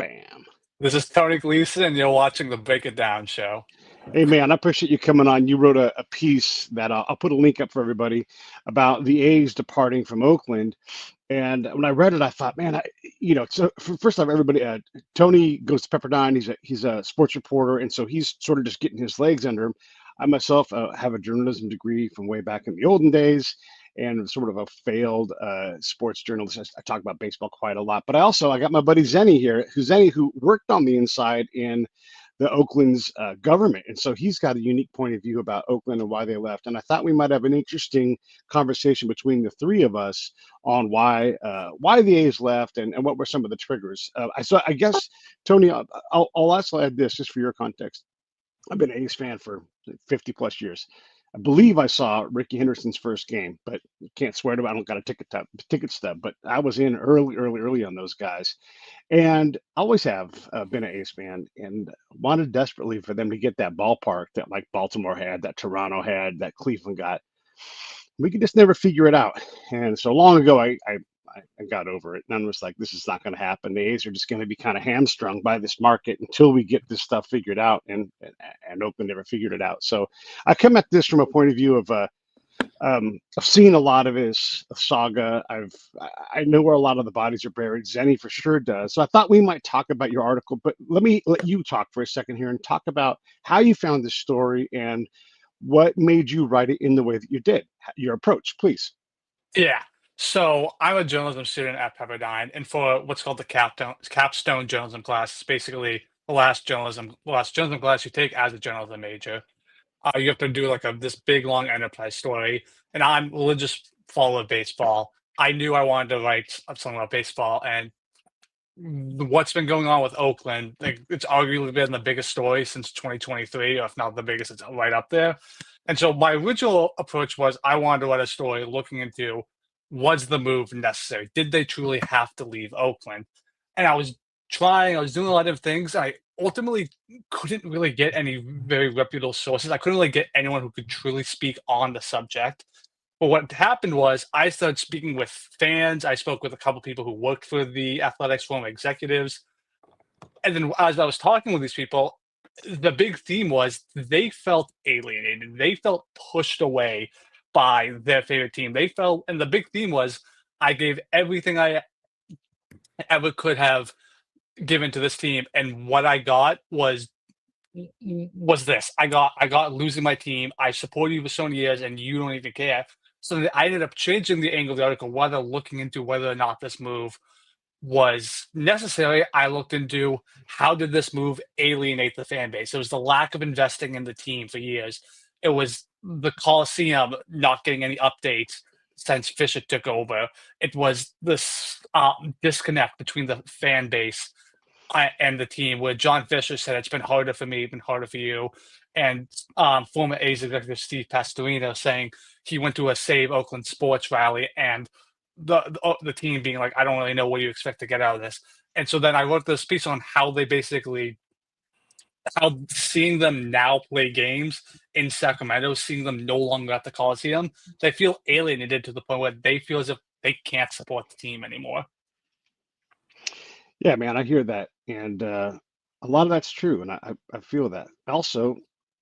Abraham. This is Tony Gleason, and you're watching the Break It Down show. Hey, man, I appreciate you coming on. You wrote a piece that I'll put a link up for everybody about the A's departing from Oakland. And when I read it, I thought, man, so first off, everybody, Tony goes to Pepperdine. He's a sports reporter, and so he's sort of just getting his legs under him. I myself have a journalism degree from way back in the olden days, and sort of a failed sports journalist. I talk about baseball quite a lot, but I got my buddy Zennie here, who worked on the inside in the Oakland's government, and so he's got a unique point of view about Oakland and why they left. And I thought we might have an interesting conversation between the three of us on why the A's left and what were some of the triggers. So I guess Tony, I'll also add this just for your context. I've been an A's fan for 50 plus years. I believe I saw Ricky Henderson's first game, but can't swear to it. I don't got a ticket stub, but I was in early on those guys. And I always have been an A's fan and wanted desperately for them to get that ballpark that like Baltimore had, that Toronto had, that Cleveland got. We could just never figure it out. And so long ago, I got over it. And I was like, this is not going to happen. The A's are just going to be kind of hamstrung by this market until we get this stuff figured out. And Oakland never figured it out. So I come at this from a point of view of I've seen a lot of his saga. I know where a lot of the bodies are buried. Zennie for sure does. So I thought we might talk about your article, but let me let you talk for a second here and talk about how you found this story and what made you write it in the way that you did. Your approach, please. Yeah. So I'm a journalism student at Pepperdine, and for what's called the capstone journalism class, it's basically the last journalism class you take as a journalism major. You have to do like this big long enterprise story, and I'm a religious follower of baseball. I knew I wanted to write something about baseball, and what's been going on with Oakland, like, it's arguably been the biggest story since 2023, or if not the biggest, it's right up there. And so my original approach was I wanted to write a story looking into, was the move necessary? Did they truly have to leave Oakland? And I was doing a lot of things. I ultimately couldn't really get any very reputable sources. I couldn't really get anyone who could truly speak on the subject. But what happened was I started speaking with fans. I spoke with a couple people who worked for the athletics, former executives. And then as I was talking with these people, the big theme was they felt alienated. They felt pushed away by their favorite team. They felt, and the big theme was, I gave everything I ever could have given to this team, and what I got was this. I got losing my team. I supported you for so many years, and you don't even care. So I ended up changing the angle of the article, whether looking into whether or not this move was necessary. I looked into, how did this move alienate the fan base? It was the lack of investing in the team for years. It was the Coliseum not getting any updates since Fisher took over. It was this disconnect between the fan base and the team, where John Fisher said, it's been harder for me, been harder for you. And former A's executive Steve Pastorino saying he went to a Save Oakland Sports rally, and the team being like, I don't really know what you expect to get out of this. And so then I wrote this piece on how seeing them now play games in Sacramento, seeing them no longer at the Coliseum, they feel alienated to the point where they feel as if they can't support the team anymore. Yeah, man, I hear that, and a lot of that's true, and I feel that. Also,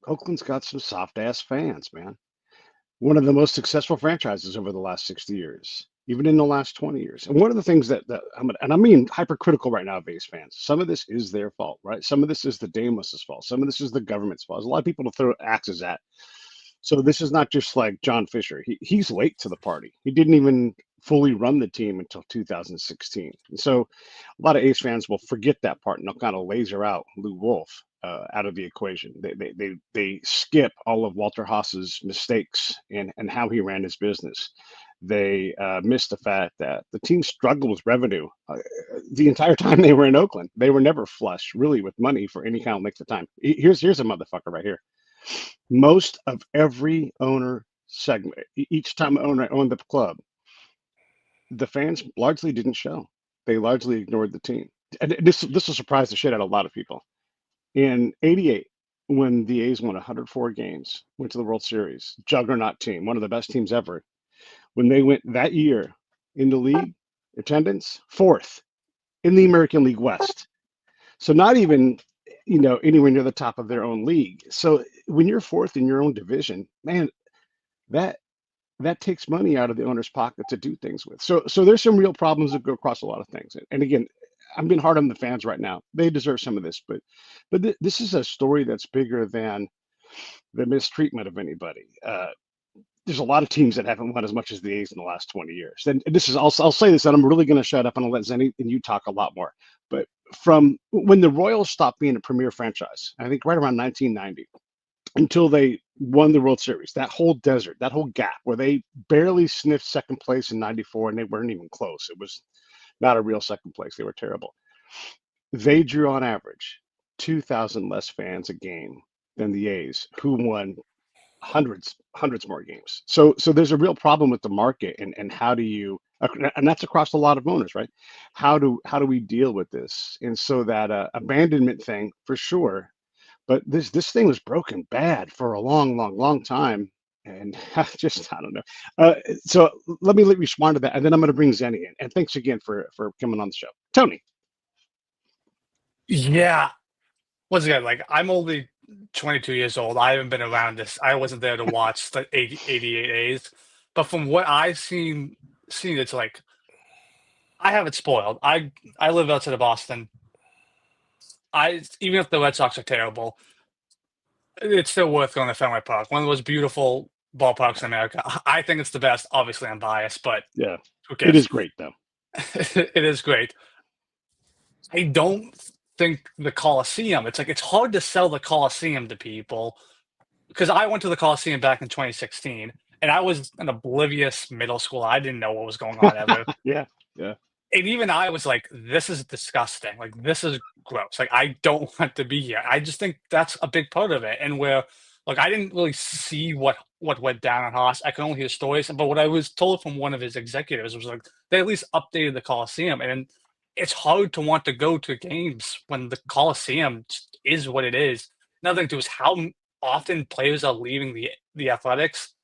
Oakland's got some soft ass fans, man. One of the most successful franchises over the last 60 years, even in the last 20 years. And one of the things that I mean hypercritical right now of A's fans, some of this is their fault, right? Some of this is the Damos's fault. Some of this is the government's fault. There's a lot of people to throw axes at. So this is not just like John Fisher. He's late to the party. He didn't even fully run the team until 2016. And so a lot of A's fans will forget that part and they'll kind of laser out Lou Wolf out of the equation. They skip all of Walter Haas's mistakes and how he ran his business. They missed the fact that the team struggled with revenue the entire time they were in Oakland. They were never flush, really, with money for any kind of length of time. Here's a motherfucker right here. Most of every owner segment, each time an owner owned the club, the fans largely didn't show. They largely ignored the team. And this will surprise the shit out of a lot of people. In '88, when the A's won 104 games, went to the World Series, juggernaut team, one of the best teams ever. When they went that year in the league attendance, fourth in the American League West. So not even, anywhere near the top of their own league. So when you're fourth in your own division, man, that that takes money out of the owner's pocket to do things with. So there's some real problems that go across a lot of things. And again, I'm being hard on the fans right now. They deserve some of this, but this is a story that's bigger than the mistreatment of anybody. There's a lot of teams that haven't won as much as the A's in the last 20 years. And this is, I'll say this, and I'm really going to shut up and I'll let Zenny and you talk a lot more. But from when the Royals stopped being a premier franchise, I think right around 1990, until they won the World Series, that whole desert, that whole gap where they barely sniffed second place in 94 and they weren't even close. It was not a real second place. They were terrible. They drew on average 2,000 less fans a game than the A's, who won hundreds more games. So there's a real problem with the market, and how do you, and that's across a lot of owners, right? How do we deal with this? And so that abandonment thing for sure, but this thing was broken bad for a long time, and I don't know. So let me respond to that, and then I'm going to bring Zenny in. And thanks again for coming on the show, Tony. Yeah. Once again, like I'm only 22 years old. I haven't been around this. I wasn't there to watch the 88 A's. But from what I've seen, it's like I have it spoiled. I live outside of Boston. Even if the Red Sox are terrible, it's still worth going to Fenway Park. One of the most beautiful ballparks in America. I think it's the best. Obviously, I'm biased, but Yeah, who it cares? is great though. It is great. I don't think the Coliseum. It's like it's hard to sell the Coliseum to people because I went to the Coliseum back in 2016, and I was an oblivious middle school. I didn't know what was going on ever. Yeah, yeah, And even I was like, "This is disgusting. Like this is gross. Like I don't want to be here." I just think that's a big part of it, and where like I didn't really see what went down on Haas. I could only hear stories, but what I was told from one of his executives was like they at least updated the Coliseum, and it's hard to want to go to games when the Coliseum just is what it is. Another thing too is how often players are leaving the Athletics.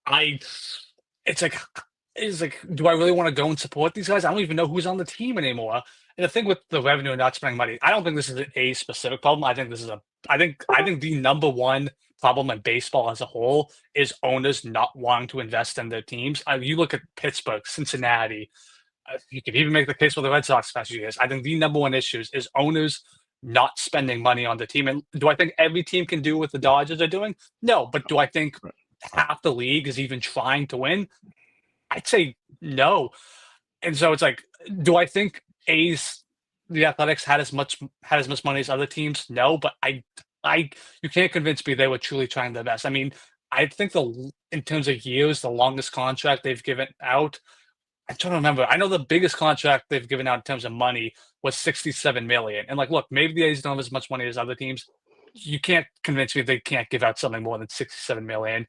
I it's like do I really want to go and support these guys? I don't even know who's on the team anymore. And the thing with the revenue and not spending money, I don't think this is a specific problem. I think this is a I think the number one problem in baseball as a whole is owners not wanting to invest in their teams. You look at Pittsburgh, Cincinnati. You could even make the case for the Red Sox past few years. I think the number one issue is owners not spending money on the team. And do I think every team can do what the Dodgers are doing? No, but do I think right. half the league is even trying to win? I'd say no. And so it's like, do I think the Athletics had as much money as other teams? No, but you can't convince me they were truly trying their best. I mean, I think in terms of years, the longest contract they've given out. I'm trying to remember. I know the biggest contract they've given out in terms of money was 67 million. And like, look, maybe the A's don't have as much money as other teams. You can't convince me they can't give out something more than 67 million.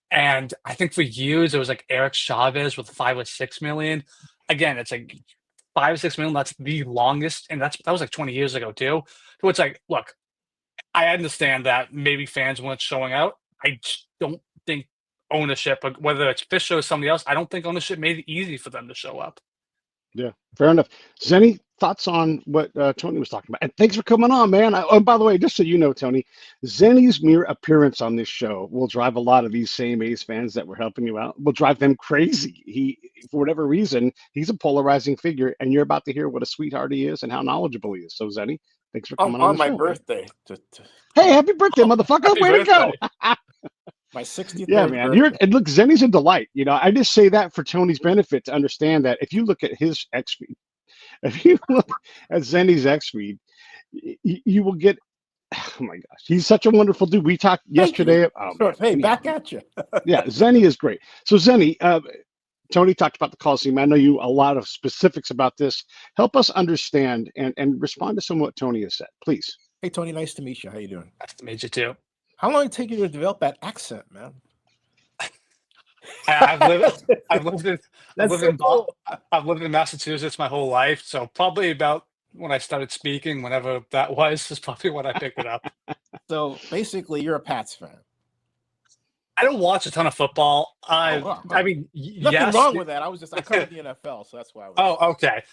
And I think for years it was like Eric Chavez with 5 or 6 million. Again, it's like 5 or 6 million. That's the longest, and that was like 20 years ago too. So it's like, look, I understand that maybe fans weren't showing out. I just don't think ownership, whether it's Fisher or somebody else, I don't think ownership made it easy for them to show up. Yeah, fair enough. Zenny, thoughts on what Tony was talking about? And thanks for coming on, man. Oh, by the way, just so you know, Tony, Zenny's mere appearance on this show will drive a lot of these same A's fans that were helping you out, will drive them crazy. For whatever reason, he's a polarizing figure, and you're about to hear what a sweetheart he is and how knowledgeable he is. So, Zenny, thanks for coming on the my show. birthday. Hey, happy birthday, motherfucker. Happy Way birthday. to go. My 63rd Yeah, man. birthday. And look, Zenny's a delight. I just say that for Tony's benefit to understand that if you look at his X feed, if you look at Zenny's X feed, you will get. Oh my gosh, he's such a wonderful dude. We talked yesterday. Oh, Sure. man. Hey, Anyhow. back at you. Yeah, Zenny is great. So Zenny, Tony talked about the Coliseum. I know you a lot of specifics about this. Help us understand and respond to some of what Tony has said, please. Hey, Tony, nice to meet you. How you doing? Nice to meet you too. How long did it take you to develop that accent, man? I've lived in Massachusetts my whole life, so probably about when I started speaking, whenever that was, is probably when I picked it up. So basically, you're a Pats fan. I don't watch a ton of football. wow. I mean, Nothing yes. wrong with that. I covered the NFL, so that's why I was. Oh, okay.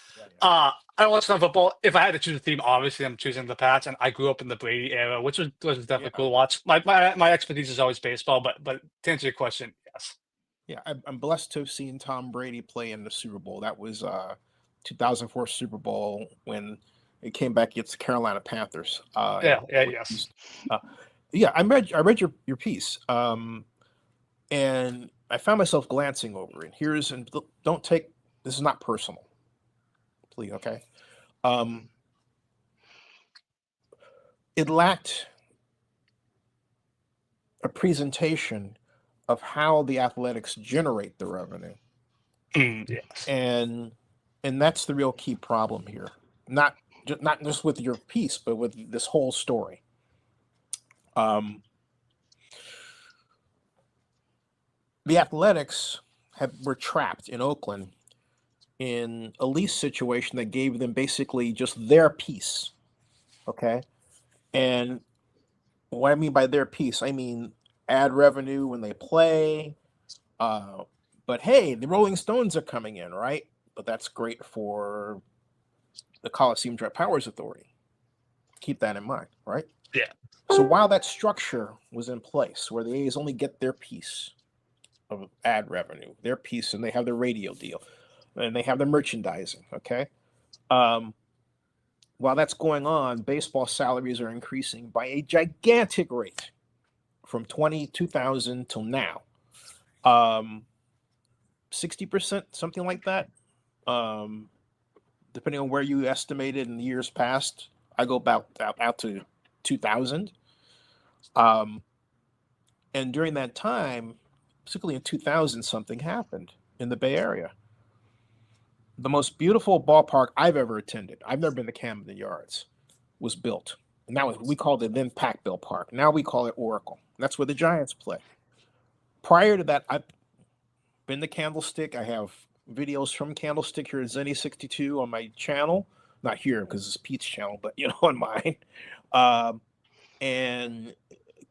Yeah. I don't watch enough football. If I had to choose a team, obviously I'm choosing the Pats, and I grew up in the Brady era, which was definitely Yeah. cool to watch. My expertise is always baseball, but to answer your question, yes. Yeah, I'm blessed to have seen Tom Brady play in the Super Bowl. That was 2004 Super Bowl when it came back against the Carolina Panthers. Yes. Uh, yeah, I read your piece, and I found myself glancing over it. Don't take this is not personal, please. Okay, um, it lacked a presentation of how the Athletics generate the revenue. Yes. And that's the real key problem here. Not just with your piece, but with this whole story. The Athletics were trapped in Oakland in a lease situation that gave them basically just their piece. Okay, and what I mean by their piece, I mean ad revenue when they play. But hey, the Rolling Stones are coming in, right? But that's great for the Coliseum Joint Powers Authority. Keep that in mind, right? Yeah. So while that structure was in place, where the A's only get their piece of ad revenue, their piece, and they have their radio deal, and they have their merchandising, okay? Um, while that's going on, baseball salaries are increasing by a gigantic rate from 2000 till now. 60%, something like that. Um, Depending on where you estimated in the years past, I go about out to 2000. And during that time, particularly in 2000, something happened in the Bay Area. The most beautiful ballpark I've ever attended, I've never been to Camden Yards, was built. And that was, we called it then Packville Park. Now we call it Oracle. That's where the Giants play. Prior to that, I've been to Candlestick. I have videos from Candlestick here at Zennie 62 on my channel. Not here because it's Pete's channel, but on mine. And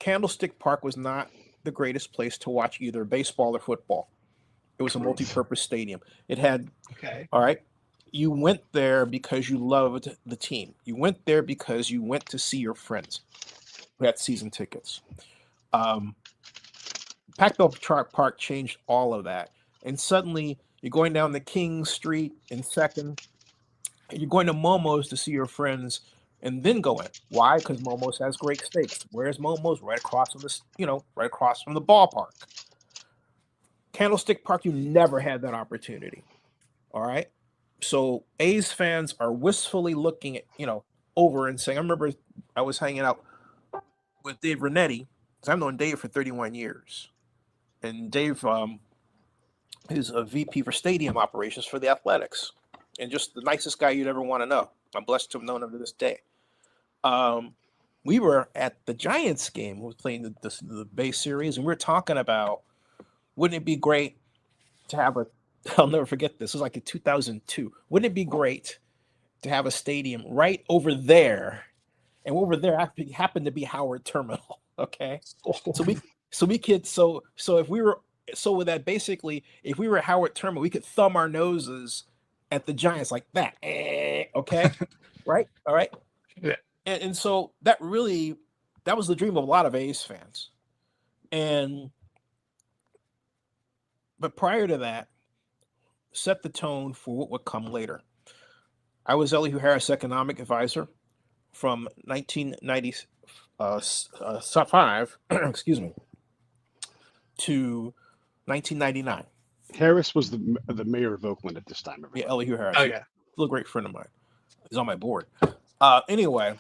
Candlestick Park was not the greatest place to watch either baseball or football. It was a multi-purpose stadium. It had, Okay. all right, you went there because you loved the team. You went there because you went to see your friends who had season tickets. Packville Park changed all of that. And suddenly you're going down the King Street in Second, and you're going to Momo's to see your friends and then go in. Why? Because Momo's has great steaks. Where's Momo's? Right across from this, right across from the ballpark. Candlestick Park, you never had that opportunity. All right. So A's fans are wistfully looking at, over and saying, I remember I was hanging out with Dave Renetti, because I've known Dave for 31 years. And Dave is a VP for stadium operations for the Athletics. And just the nicest guy you'd ever want to know. I'm blessed to have known him to this day. We were at the Giants game. We were playing the Bay Series, and we were talking about, wouldn't it be great to have I'll never forget this. It was like in 2002. Wouldn't it be great to have a stadium right over there? And over there happened to be Howard Terminal. Okay. So we could, if we were, with that, basically, if we were at Howard Terminal, we could thumb our noses at the Giants like that. Okay. Right. All right. Yeah. And so that was the dream of a lot of A's fans. But prior to that, set the tone for what would come later. I was Elihu Harris economic advisor from 1995, excuse me, to 1999. Harris was the mayor of Oakland at this time. Everybody. Yeah, Elihu Harris. Oh yeah. Still a great friend of mine. He's on my board. Anyway,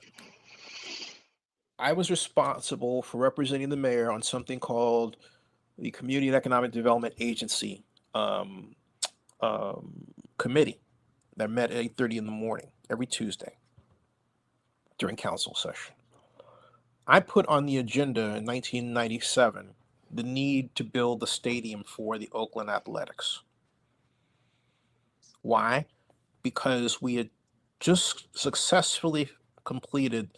I was responsible for representing the mayor on something called the Community and Economic Development Agency committee that met at 8:30 in the morning every Tuesday during council session. I put on the agenda in 1997 the need to build a stadium for the Oakland Athletics. Why? Because we had just successfully completed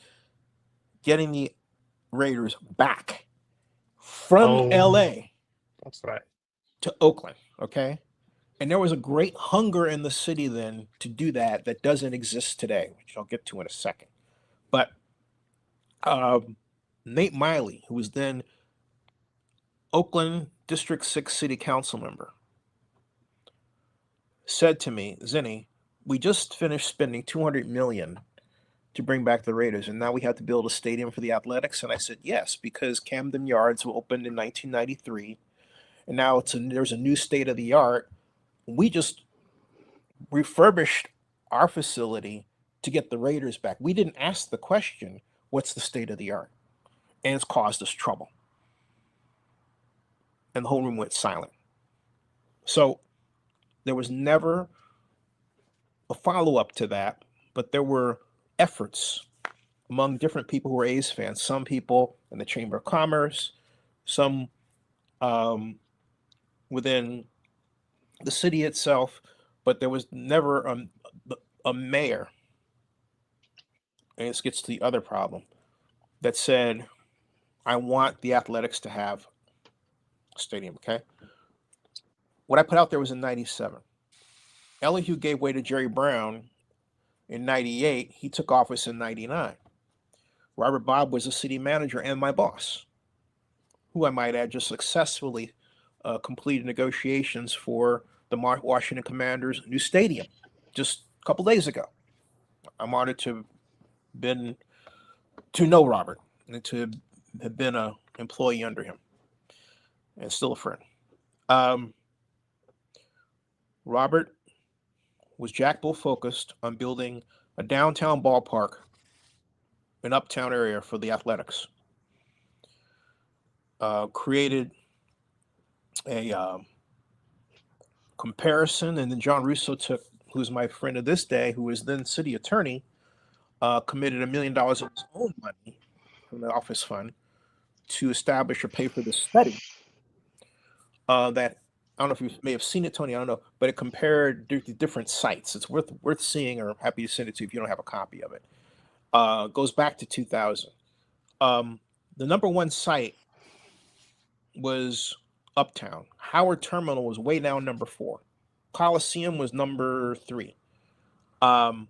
getting the Raiders back from LA That's right. to Oakland, okay? And there was a great hunger in the city then to do that doesn't exist today, which I'll get to in a second. But Nate Miley, who was then Oakland District 6 City Council member, said to me, Zennie, we just finished spending $200 million to bring back the Raiders, and now we have to build a stadium for the Athletics. And I said, yes, because Camden Yards opened in 1993, and now there's a new state of the art. We just refurbished our facility to get the Raiders back. We didn't ask the question, what's the state of the art? And it's caused us trouble. And the whole room went silent. So there was never a follow-up to that, but there were efforts among different people who were A's fans, some people in the Chamber of Commerce, some within the city itself, but there was never a mayor, and this gets to the other problem, that said, I want the Athletics to have a stadium, okay? What I put out there was in 97. Elihu gave way to Jerry Brown in 98. He took office in 99. Robert Bob was the city manager and my boss, who I might add just successfully completed negotiations for the Washington Commanders' new stadium just a couple days ago. I'm honored to know Robert and to have been an employee under him and still a friend. Robert was Jack Bull focused on building a downtown ballpark, an uptown area for the Athletics. Created a comparison, and then John Russo who's my friend of this day, who was then city attorney, committed $1 million of his own money from the office fund to establish or pay for the study that, I don't know if you may have seen it, Tony, I don't know, but it compared different sites. It's worth seeing, or I'm happy to send it to you if you don't have a copy of it. Goes back to 2000. The number one site was Uptown. Howard Terminal was way down number 4. Coliseum was number 3. And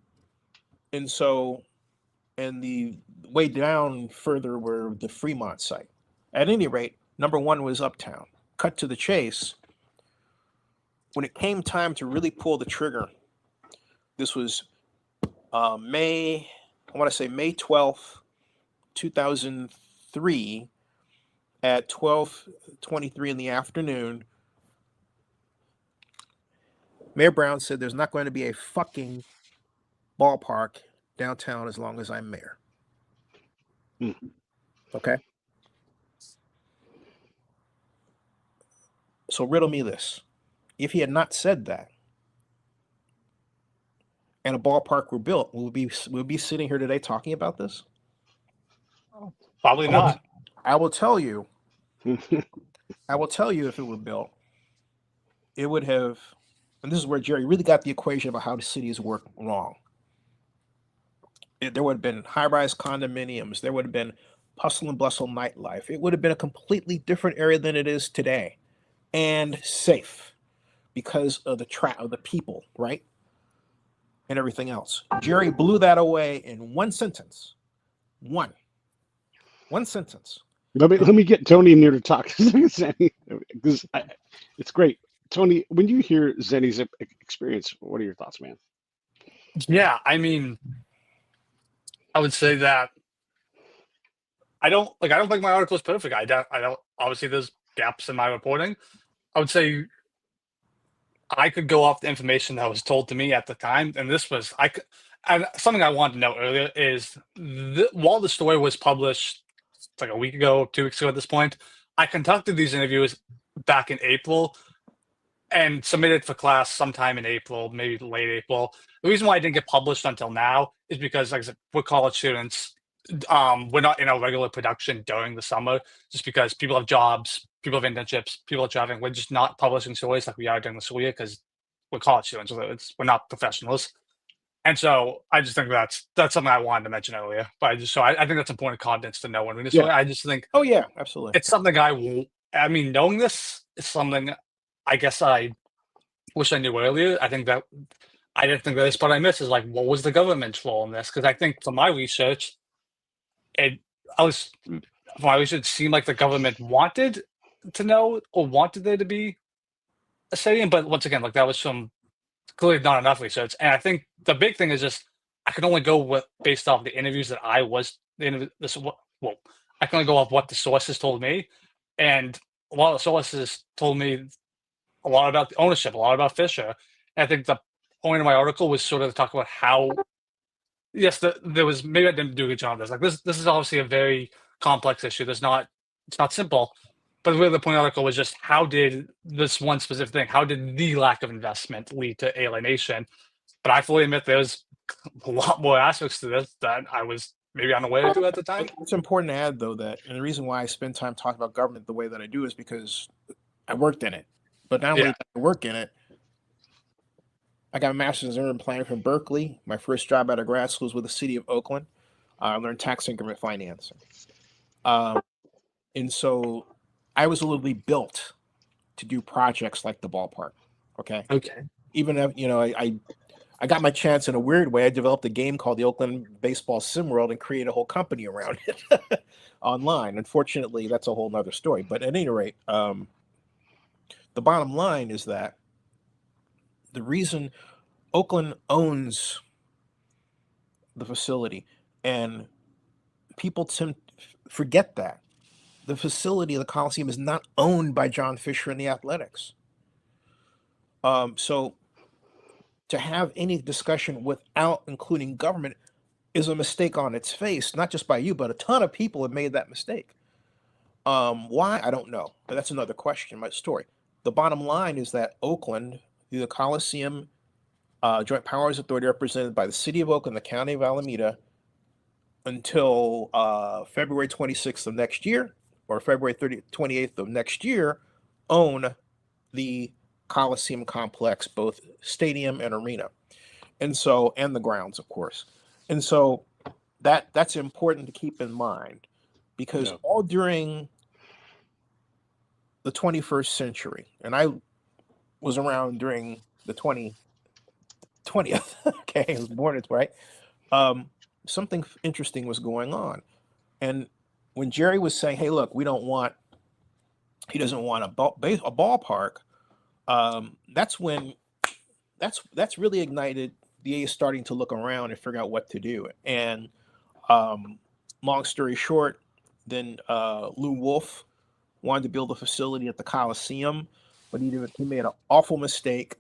the way down further were the Fremont site. At any rate, number 1 was Uptown. Cut to the chase. When it came time to really pull the trigger, this was May 12th, 2003 at 12:23 in the afternoon. Mayor Brown said there's not going to be a fucking ballpark downtown as long as I'm mayor. Okay? So riddle me this. If he had not said that, and a ballpark were built, we'll be sitting here today talking about this? Probably not. I will tell you if it were built, it would have, and this is where Jerry really got the equation about how the cities work wrong. There would have been high-rise condominiums. There would have been hustle and bustle nightlife. It would have been a completely different area than it is today, and safe because of the people, right? And everything else. Jerry blew that away in one sentence. One sentence. Let me get Tony in here to talk to Zennie, because it's great. Tony, when you hear Zennie's experience, what are your thoughts, man? Yeah, I mean, I would say that I don't think my article is perfect. I don't obviously there's gaps in my reporting. I would say I could go off the information that was told to me at the time, and and something I wanted to know earlier is while the story was published like a week ago, 2 weeks ago at this point, I conducted these interviews back in April and submitted for class sometime in April, maybe late April. The reason why I didn't get published until now is because, like I said, we're college students. We're not in a regular production during the summer, just because people have jobs, people have internships, people are traveling. We're just not publishing stories like we are during the school year because we're college students. We're not professionals. And so I just think that's something I wanted to mention earlier. But I think that's important content to know when reading this story. I just think, oh yeah, absolutely, it's something knowing this is something I guess I wish I knew earlier. I think that I didn't think that this part I missed is like, what was the government's role in this? Because I think from my research, it I was from my research it seemed like the government wanted to know or wanted there to be a stadium, but once again, like that was from clearly not enough research. And I think the big thing is just I can only go with based off the interviews that I was well, I can only go off what the sources told me, and a lot of the sources told me a lot about the ownership, a lot about Fisher. And I think the point of my article was sort of to talk about how yes, there was maybe I didn't do a good job of this. Like this is obviously a very complex issue. It's not simple. But really the point of the article was just how did this one specific thing, how did the lack of investment lead to alienation? But I fully admit there's a lot more aspects to this that I was maybe unaware to at the time. It's important to add, though, that and the reason why I spend time talking about government the way that I do is because I worked in it. But not only Yeah. did I work in it, I got a master's in urban planning from Berkeley. My first job out of grad school was with the city of Oakland. I learned tax increment financing. And so I was literally built to do projects like the ballpark. Okay. Okay. Even if, I got my chance in a weird way. I developed a game called the Oakland Baseball Sim World and created a whole company around it online. Unfortunately, that's a whole nother story. But at any rate, the bottom line is that the reason Oakland owns the facility, and people tend to forget that the facility of the Coliseum is not owned by John Fisher and the Athletics. So to have any discussion without including government is a mistake on its face, not just by you, but a ton of people have made that mistake. Why? I don't know, but that's another question, my story. The bottom line is that Oakland, the Coliseum Joint Powers Authority, represented by the city of Oakland, the county of Alameda, until February 26th of next year, or February 28th of next year, own the Coliseum complex, both stadium and arena. And so, and the grounds, of course. And so that's important to keep in mind, because all during the 21st century, and I was around during the 20th, okay, I was born it, right? Something interesting was going on. And when Jerry was saying, hey, look, he doesn't want a ballpark, that's when that's really ignited the A's starting to look around and figure out what to do. And long story short, then Lou Wolf wanted to build a facility at the Coliseum, but he made an awful mistake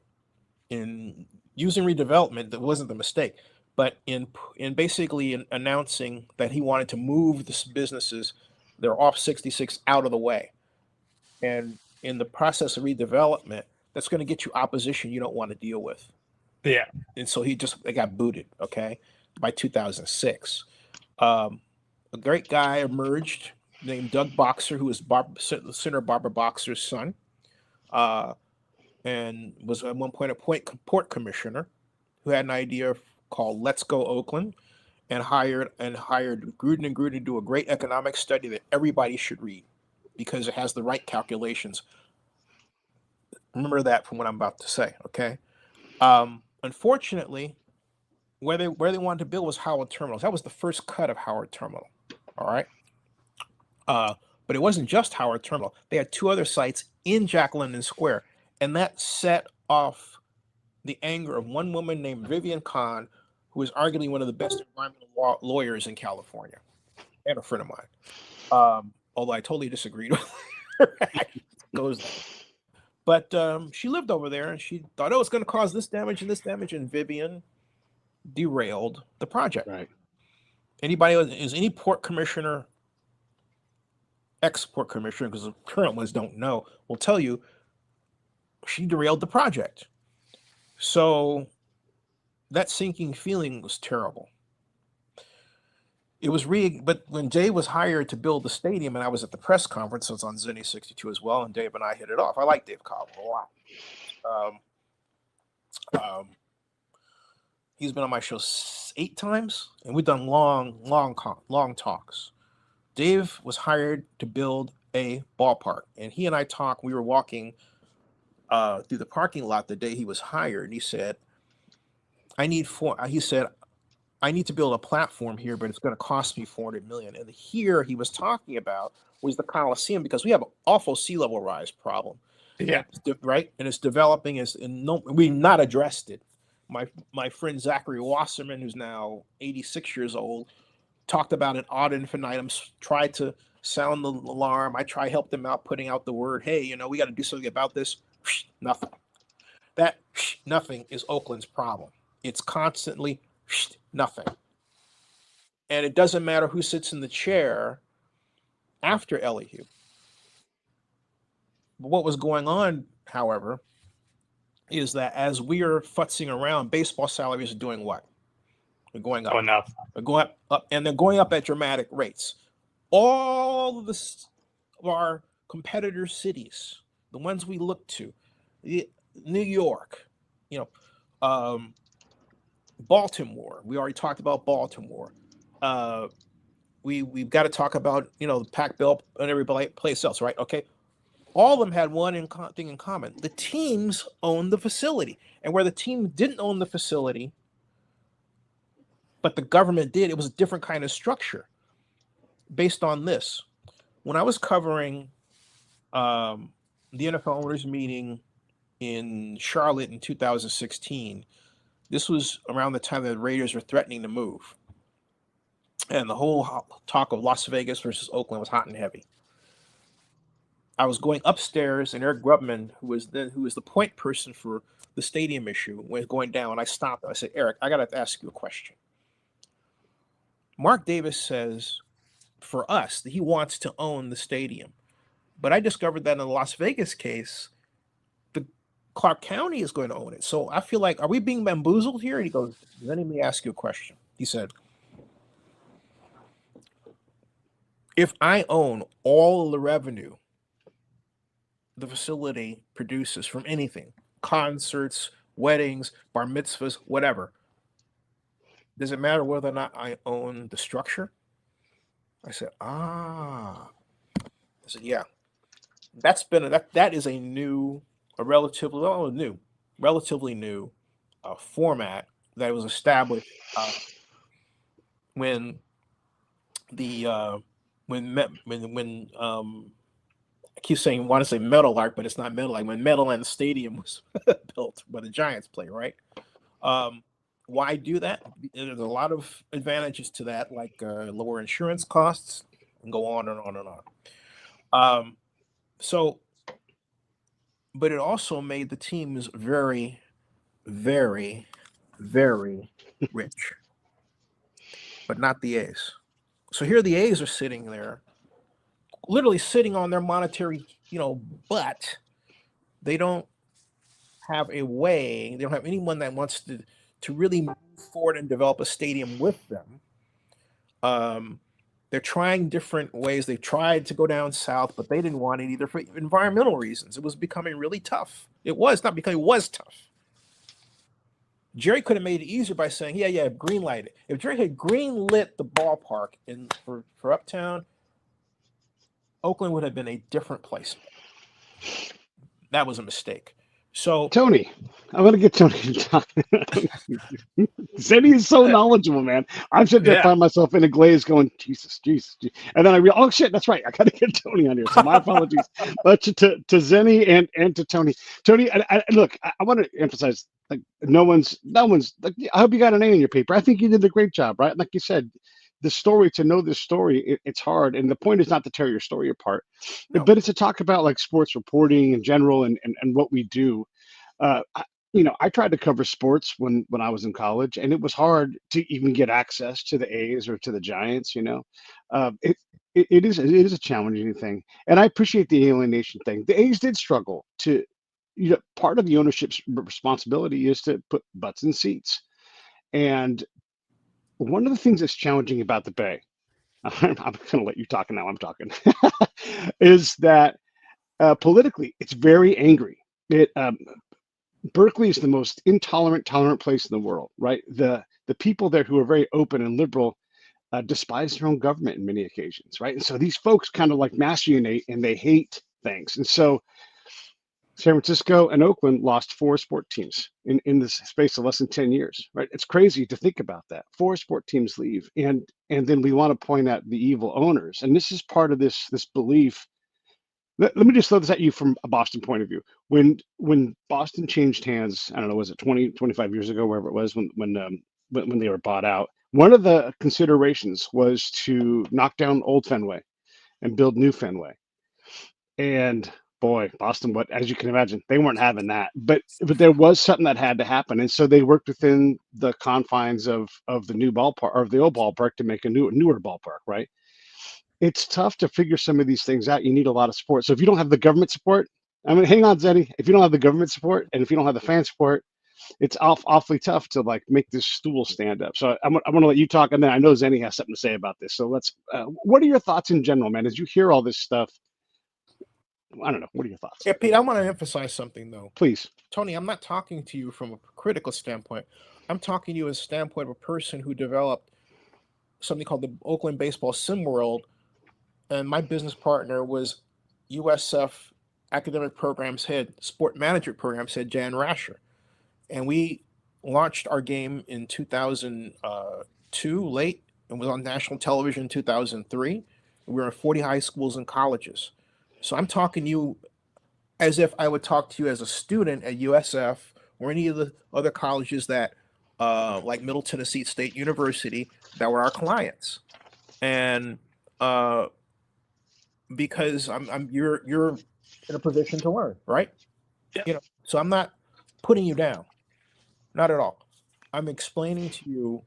in using redevelopment. That wasn't the mistake, but in basically announcing that he wanted to move the businesses that are off 66 out of the way. And in the process of redevelopment, that's going to get you opposition you don't want to deal with. Yeah. And so they got booted, okay, by 2006. A great guy emerged named Doug Boxer, who was Senator Barbara Boxer's son, and was at one point a port commissioner, who had an idea called Let's Go Oakland, and hired Gruden and Gruden to do a great economic study that everybody should read because it has the right calculations. Remember that from what I'm about to say, okay? Unfortunately, where they wanted to build was Howard Terminal. That was the first cut of Howard Terminal, all right? But it wasn't just Howard Terminal. They had two other sites in Jack London Square, and that set off the anger of one woman named Vivian Kahn, who is arguably one of the best environmental lawyers in California, and a friend of mine. Although I totally disagreed with her. But she lived over there, and she thought, oh, it's going to cause this damage, and Vivian derailed the project. Right. Any port commissioner, ex-port commissioner, because the current ones don't know, will tell you she derailed the project. So that sinking feeling was terrible. It was but when Dave was hired to build the stadium, and I was at the press conference, I was on Zennie 62 as well, and Dave and I hit it off. I like Dave Cobb a lot. He's been on my show 8 times, and we've done long talks. Dave was hired to build a ballpark, and he and I talked. We were walking through the parking lot the day he was hired, and he said, I need to build a platform here, but it's going to cost me 400 million. And here he was talking about was the Coliseum, because we have an awful sea level rise problem. Yeah. Right, and it's developing we've not addressed it. My friend Zachary Wasserman, who's now 86 years old, talked about it ad infinitum, tried to sound the alarm. I helped them out, putting out the word, hey, we got to do something about this. Nothing. That nothing is Oakland's problem. It's constantly nothing. And it doesn't matter who sits in the chair after Elihu. But what was going on, however, is that as we are futzing around, baseball salaries are doing what? They're going up. Going up. They're going up, and they're going up at dramatic rates. All of our competitor cities, the ones we look to, New York, Baltimore. We already talked about Baltimore. We've got to talk about the Pac-Bell and every place else, right? Okay. All of them had one thing in common. The teams owned the facility. And where the team didn't own the facility, but the government did, it was a different kind of structure based on this. When I was covering the NFL owners meeting in Charlotte in 2016, this was around the time that the Raiders were threatening to move. And the whole talk of Las Vegas versus Oakland was hot and heavy. I was going upstairs, and Eric Grubman, who was the point person for the stadium issue, was going down. I stopped him. I said, Eric, I got to ask you a question. Mark Davis says, for us, that he wants to own the stadium. But I discovered that in the Las Vegas case, the Clark County is going to own it. So I feel like, are we being bamboozled here? And he goes, let me ask you a question. He said, if I own all of the revenue the facility produces from anything, concerts, weddings, bar mitzvahs, whatever, does it matter whether or not I own the structure? I said, I said, yeah. That is a relatively new format that was established when I keep saying, want to say Metal Arc, but it's not Metal Arc. When Meadowland Stadium was built, where the Giants play, right? Why do that? There's a lot of advantages to that, like lower insurance costs, and go on and on and on. But it also made the teams very, very, very rich, but not the A's. So here the A's are sitting there, literally sitting on their monetary, but they don't have a way. They don't have anyone that wants to really move forward and develop a stadium with them. They're trying different ways. They've tried to go down south, but they didn't want it either for environmental reasons. It was becoming really tough. It was not because it was tough. Jerry could have made it easier by saying, yeah, green light it. If Jerry had green lit the ballpark for Uptown, Oakland would have been a different place. That was a mistake. So Tony, I'm going to get Tony to talk. Zennie is so knowledgeable, man. I'm sitting there, find myself in a glaze going, Jesus. And then I realize, oh, shit, that's right. I got to get Tony on here. So my apologies. But to Zennie and to Tony. Tony, look, I want to emphasize, like, no one's, like, I hope you got an A in your paper. I think you did a great job, right? Like you said, to know this story, it's hard. And the point is not to tear your story apart, but it's to talk about like sports reporting in general and what we do. I tried to cover sports when I was in college, and it was hard to even get access to the A's or to the Giants. It is a challenging thing, and I appreciate the alienation thing. The A's did struggle to, part of the ownership's responsibility is to put butts in seats, and one of the things that's challenging about the Bay, I'm going to let you talk, and now I'm talking, is that politically it's very angry. Berkeley is the most tolerant place in the world, right? The people there who are very open and liberal despise their own government in many occasions, right? And so these folks kind of like mass unite and they hate things. And so San Francisco and Oakland lost 4 sport teams in the space of less than 10 years, right? It's crazy to think about that. 4 sport teams leave, and then we want to point at the evil owners. And this is part of this belief. Let me just throw this at you from a Boston point of view. When Boston changed hands, I don't know, was it 20, 25 years ago, wherever it was, when they were bought out, one of the considerations was to knock down old Fenway and build new Fenway. And boy, Boston, what as you can imagine, they weren't having that. But there was something that had to happen, and so they worked within the confines of the new ballpark or the old ballpark to make a newer ballpark, right? It's tough to figure some of these things out. You need a lot of support. So if you don't have the government support, I mean, hang on, Zenny. If you don't have the government support and if you don't have the fan support, it's awfully tough to like make this stool stand up. So I'm going to let you talk, and then I know Zenny has something to say about this. So let's. What are your thoughts in general, man? As you hear all this stuff, I don't know. What are your thoughts? Yeah, Pete, I want to emphasize something though. Please. Tony, I'm not talking to you from a critical standpoint. I'm talking to you as a standpoint of a person who developed something called the Oakland Baseball Sim World, and my business partner was USF Academic Programs Head, Sport Management Programs Head, Jan Rasher. And we launched our game in 2002, late, and was on national television in 2003. We were in 40 high schools and colleges. So I'm talking to you as if I would talk to you as a student at USF or any of the other colleges that, like Middle Tennessee State University, that were our clients. And because you're in a position to learn, right? Yeah. So I'm not putting you down, not at all. I'm explaining to you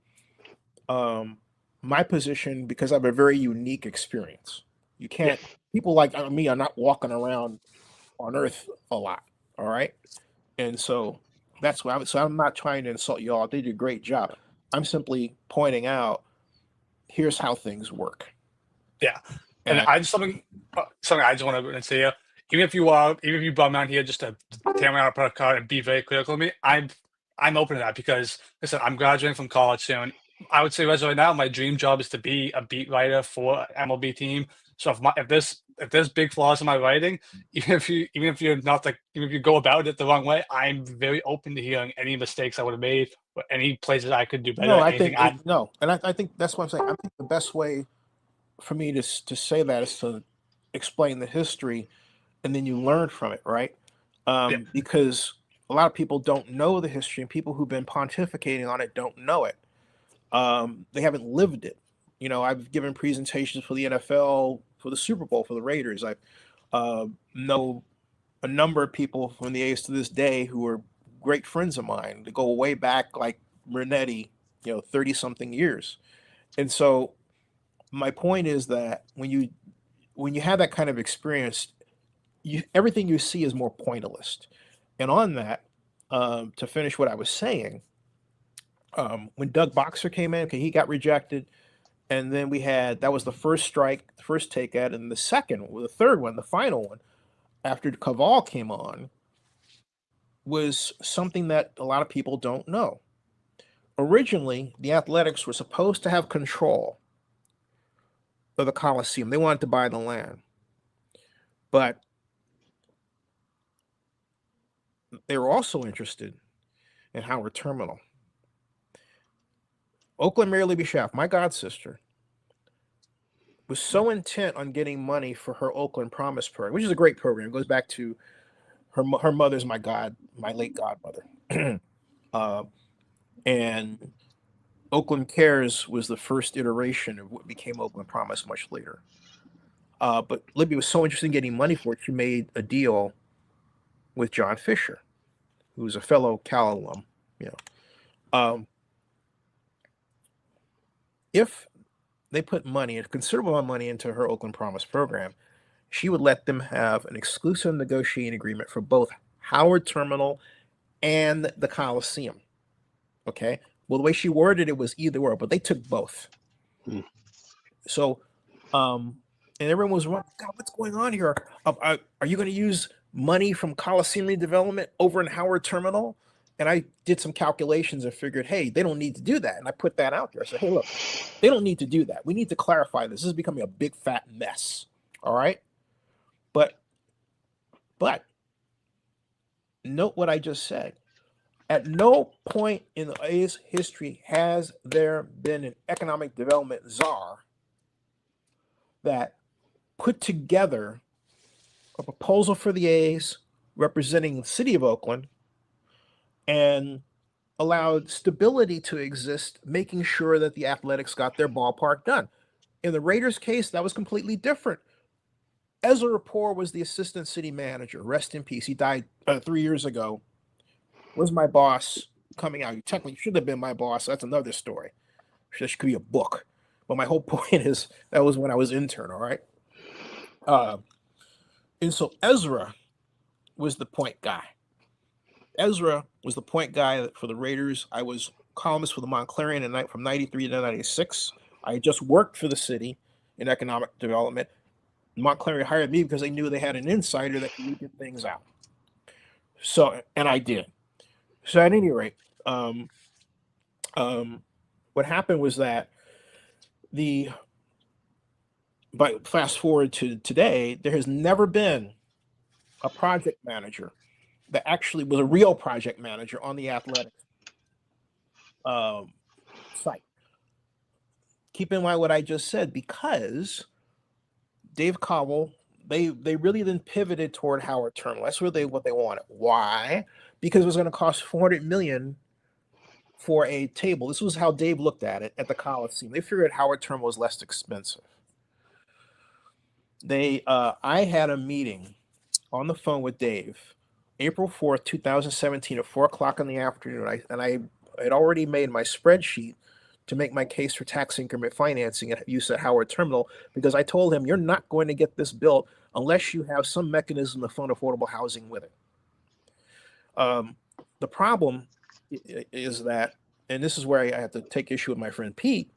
my position because I have a very unique experience. You can't. People like me are not walking around on Earth a lot. All right, and so that's why. So I'm not trying to insult y'all. They did a great job. I'm simply pointing out here's how things work. Yeah, and I just something I just want to say here. Even if you bum out here just to tear me out a product card and be very critical of me, I'm open to that because listen, I'm graduating from college soon. I would say right now, my dream job is to be a beat writer for an MLB team. So if there's big flaws in my writing, even if you're not like even if you go about it the wrong way, I'm very open to hearing any mistakes I would have made or any places I could do better. No, I think I think that's what I'm saying. I think the best way for me to say that is to explain the history, and then you learn from it, right? Because a lot of people don't know the history, and people who've been pontificating on it don't know it. They haven't lived it. I've given presentations for the NFL, for the Super Bowl, for the Raiders. I know a number of people from the A's to this day who are great friends of mine. They go way back, like Renetti, 30-something years. And so my point is that when you have that kind of experience, everything you see is more pointillist. And on that, to finish what I was saying, when Doug Boxer came in, he got rejected. And then that was the first strike, the first take at, and the third one, the final one, after Caval came on, was something that a lot of people don't know. Originally, the Athletics were supposed to have control of the Coliseum. They wanted to buy the land. But they were also interested in Howard Terminal. Oakland Mary Libby Schaff, my god sister, was so intent on getting money for her Oakland Promise program, which is a great program. It goes back to her mother's my late godmother. And Oakland Cares was the first iteration of what became Oakland Promise much later. But Libby was so interested in getting money for it, she made a deal with John Fisher, who was a fellow Cal alum. If they put a considerable amount of money into her Oakland Promise program, she would let them have an exclusive negotiating agreement for both Howard Terminal and the Coliseum. Okay. Well, the way she worded it was either or, but they took both. So, and everyone was wondering, God, what's going on here? Are you going to use money from Coliseum redevelopment over in Howard Terminal? And I did some calculations and figured, hey, they don't need to do that. And I put that out there. I said, hey, look, they don't need to do that. We need to clarify this. This is becoming a big fat mess. All right. But Note what I just said. At no point in the A's history has there been an economic development czar that put together a proposal for the A's representing the city of Oakland and allowed stability to exist, making sure that the Athletics got their ballpark done. In the Raiders case, that was completely different. Ezra Rapport was the assistant city manager. Rest in peace. He died 3 years ago. Was my boss coming out? He technically should have been my boss. That's another story. This could be a book. But my whole point is that was when I was intern, all right? And so Ezra was the point guy. Ezra was the point guy for the Raiders. I was columnist for the Montclarian from 93 to 96. I just worked for the city in economic development. Montclair hired me because they knew they had an insider that could get things out. So, and I did. So at any rate, what happened was that but fast forward to today, there has never been a project manager that actually was a real project manager on the Athletics site. Keep in mind what I just said, because Dave Cobble, they really then pivoted toward Howard Terminal. That's what they wanted. Why? Because it was going to cost $400 million for a table. This was how Dave looked at it at the Coliseum. They figured Howard Terminal was less expensive. I had a meeting on the phone with Dave, April 4th, 2017 at 4:00 in the afternoon. I had already made my spreadsheet to make my case for tax increment financing at use at Howard Terminal, because I told him, you're not going to get this built unless you have some mechanism to fund affordable housing with it. The problem is that, and this is where I have to take issue with my friend Pete,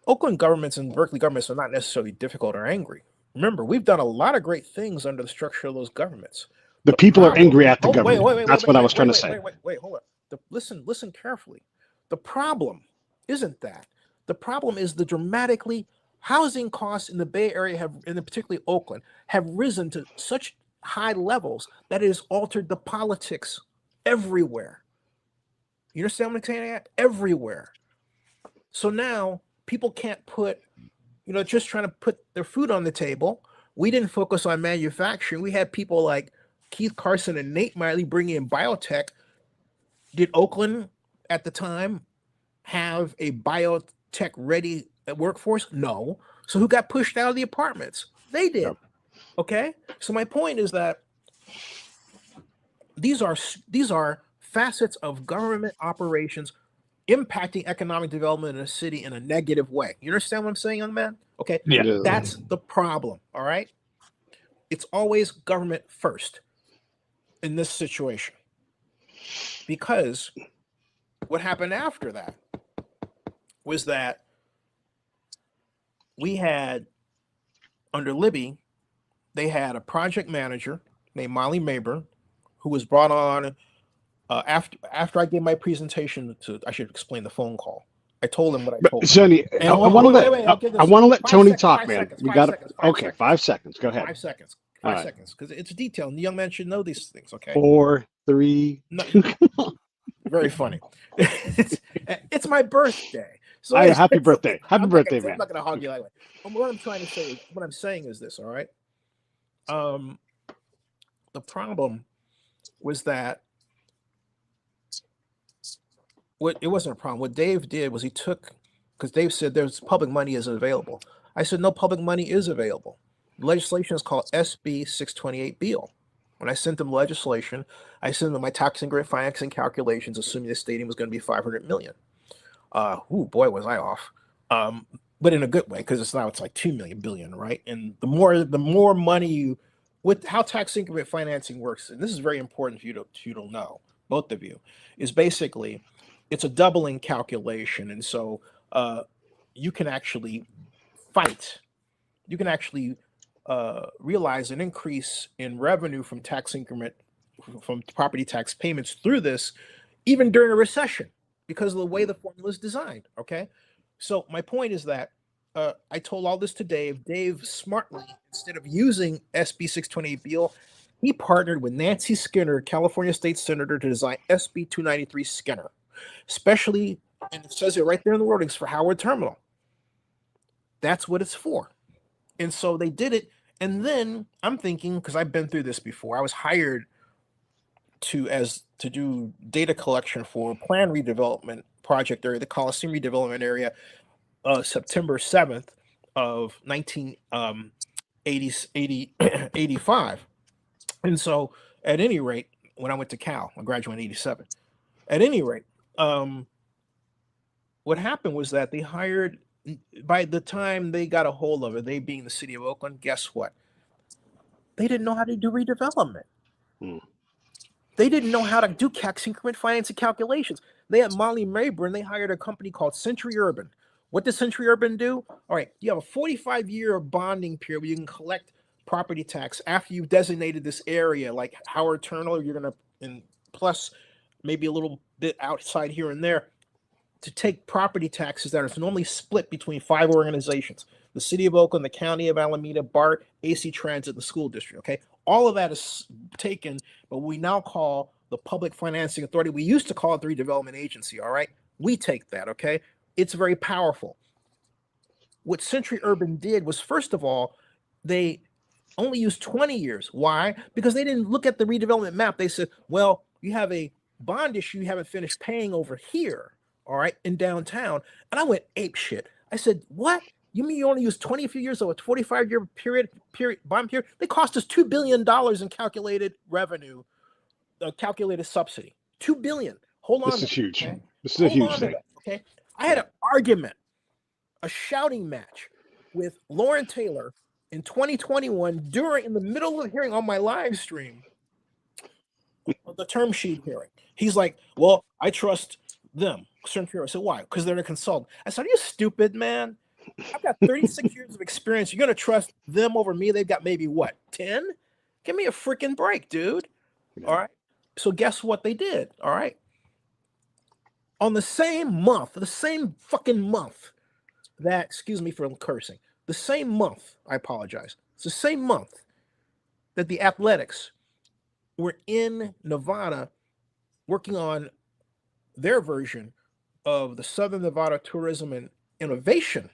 Oakland governments and Berkeley governments are not necessarily difficult or angry. Remember, we've done a lot of great things under the structure of those governments. The people are angry at the government. That's what I was trying to say. Wait, hold up. Listen carefully. The problem isn't that. The problem is the dramatically housing costs in the Bay Area have, and particularly Oakland, have risen to such high levels that it has altered the politics everywhere. You understand what I'm saying? Everywhere. So now people can't just trying to put their food on the table. We didn't focus on manufacturing. We had people like Keith Carson and Nate Miley bringing in biotech. Did Oakland at the time have a biotech ready workforce? No. So who got pushed out of the apartments? They did. Yep. Okay. So my point is that these are facets of government operations impacting economic development in a city in a negative way. You understand what I'm saying, young man? Okay. Yeah. That's the problem. All right. It's always government first in this situation, because what happened after that was that we had, under Libby, they had a project manager named Molly Mabur, who was brought on after I gave my presentation. I should explain the phone call. I told him what I told him. Zennie, I want to let Tony talk, man. We got it. Okay, 5 seconds. Go ahead. 5 seconds. 5 seconds, because it's detailed. And the young man should know these things. Okay. 4, 3. No, very funny. It's my birthday. So happy birthday. Happy birthday, man. I'm not going to hog you that way. What I'm trying to say, what I'm saying is this, all right? The problem was that it wasn't a problem. What Dave did was he took, because Dave said there's public money isn't available. I said, no, public money is available. The legislation is called SB 628 Beal. When I sent them legislation, I sent them my tax increment financing calculations, assuming the stadium was going to be $500 million. Boy, was I off. But in a good way, because it's like $2 billion, right? And the more money with how tax increment financing works, and this is very important for you to know, both of you, is basically it's a doubling calculation, and so you can actually fight. You can actually realize an increase in revenue from tax increment, from property tax payments through this, even during a recession, because of the way the formula is designed. Okay, so my point is that I told all this to Dave. Dave smartly, instead of using SB 628 Beal, He partnered with Nancy Skinner, California state senator, to design SB 293 Skinner, especially, and it says it right there in the wordings, for Howard Terminal. That's what it's for. And so they did it. And then I'm thinking, because I've been through this before, I was hired to do data collection for a plan redevelopment project area, the Coliseum redevelopment area, September 7th of 1985. And so at any rate, when I went to Cal, I graduated in 87. At any rate, what happened was that they hired, by the time they got a hold of it, they being the city of Oakland, guess what? They didn't know how to do redevelopment. They didn't know how to do tax increment financing calculations. They had Molly Mabry, they hired a company called Century Urban. What does Century Urban do? All right, you have a 45-year bonding period where you can collect property tax after you've designated this area, like Howard Terminal, you're going to, and plus maybe a little bit outside here and there, to take property taxes that are normally split between 5 organizations: the city of Oakland, the county of Alameda, BART, AC Transit, and the school district. Okay, all of that is taken, but we now call the Public Financing Authority. We used to call it the Redevelopment Agency. All right, we take that. Okay, it's very powerful. What Century Urban did was, first of all, they only used 20 years. Why? Because they didn't look at the redevelopment map. They said, well, you have a bond issue you haven't finished paying over here, all right, in downtown. And I went ape shit. I said, what? You mean you only use 20 years of a 45-year bond period? They cost us $2 billion in calculated revenue, calculated subsidy. $2 billion. Hold on. This is huge. Okay? This is a huge thing. Okay. I had an argument, a shouting match with Lauren Taylor in 2021 in the middle of the hearing on my live stream, the term sheet hearing. He's like, well, I trust them. I said, why? Because they're a consultant. I said, are you stupid, man? I've got 36 years of experience. You're going to trust them over me? They've got maybe, what, 10? Give me a freaking break, dude. Yeah. All right. So guess what they did? All right. On the same fucking month that, excuse me for cursing, the same month, I apologize, it's the same month that the Athletics were in Nevada working on their version of the Southern Nevada Tourism and Innovation,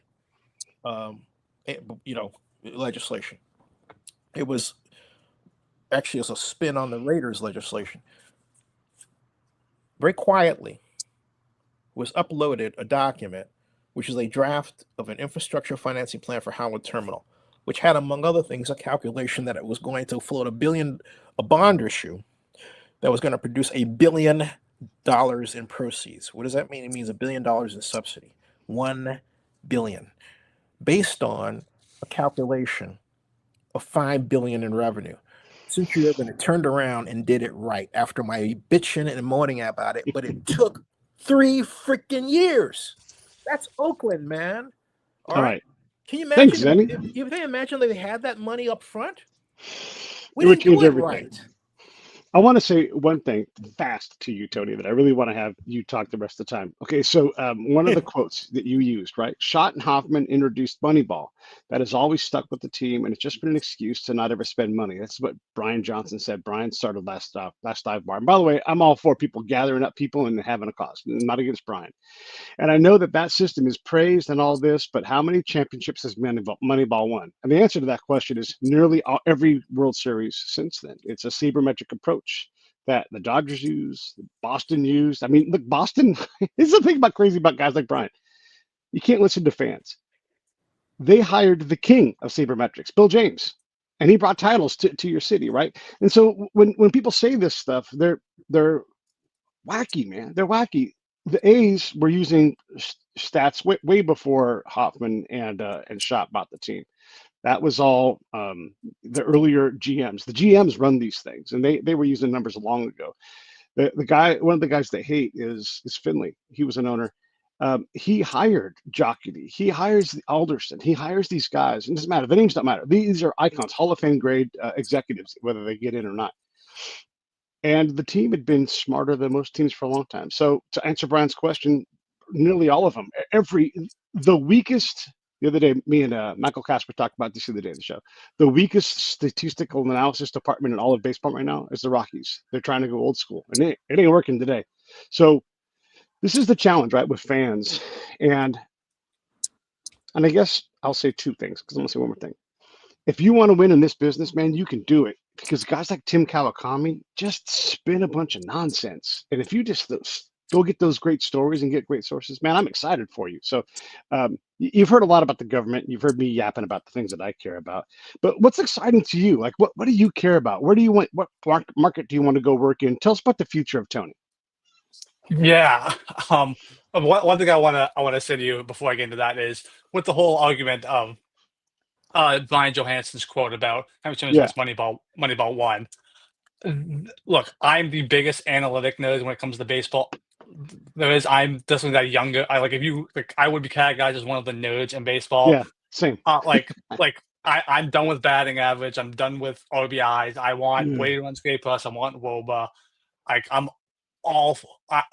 legislation. It was actually a spin on the Raiders legislation. Very quietly was uploaded a document, which is a draft of an infrastructure financing plan for Howard Terminal, which had, among other things, a calculation that it was going to float a bond issue that was going to produce $1 billion in proceeds. What does that mean? It means $1 billion in subsidy. $1 billion. Based on a calculation of $5 billion in revenue. Century Urban turned around and did it right after my bitching and moaning about it, but it took 3 freaking years. That's Oakland, man. All right. Can you imagine? Thanks, Zennie. If they imagine they had that money up front, we didn't do it everything. Right. I want to say one thing fast to you, Tony, that I really want to have you talk the rest of the time. Okay, so one of the quotes that you used, right? Schott and Hoffman introduced Moneyball. That has always stuck with the team, and it's just been an excuse to not ever spend money. That's what Brian Johnson said. Brian started last dive bar. And by the way, I'm all for people gathering up people and having a cause. I'm not against Brian. And I know that system is praised and all this, but how many championships has Moneyball won? And the answer to that question is nearly every World Series since then. It's a sabermetric approach that the Dodgers use, Boston used. I mean, look, Boston, this is the thing crazy about guys like Brian. You can't listen to fans. They hired the king of sabermetrics, Bill James, and he brought titles to your city, right? And so when people say this stuff, they're wacky, man. They're wacky. The A's were using stats way before Hoffman and Schott bought the team. That was all the earlier GMs. The GMs run these things, and they were using numbers long ago. The guy, one of the guys they hate is Finley. He was an owner. He hired Jockety. He hires Alderson. He hires these guys. It doesn't matter. The names don't matter. These are icons, Hall of Fame grade executives, whether they get in or not. And the team had been smarter than most teams for a long time. So to answer Brian's question, nearly all of them, the weakest The other day, me and Michael Casper talked about this the other day on the show. The weakest statistical analysis department in all of baseball right now is the Rockies. They're trying to go old school, and it ain't working today. So this is the challenge, right, with fans, and I guess I'll say two things because I'm gonna say one more thing. If you want to win in this business, man, you can do it because guys like Tim Kawakami just spin a bunch of nonsense. And if you just go get those great stories and get great sources, man, I'm excited for you. So you've heard a lot about the government. You've heard me yapping about the things that I care about. But what's exciting to you? Like, what do you care about? Where do you want, what market do you want to go work in? Tell us about the future of Tony. Yeah. One thing I wanna say to you before I get into that is with the whole argument of Brian Johansson's quote about how much Yeah. this Moneyball one. Look, I'm the biggest analytic nerd when it comes to baseball. There is. I'm definitely that younger. I like if you like. I would be categorized as one of the nerds in baseball. Yeah. Same. I'm done with batting average. I'm done with RBIs. I want Yeah. weighted runs created plus. I want WOBA. Like I'm all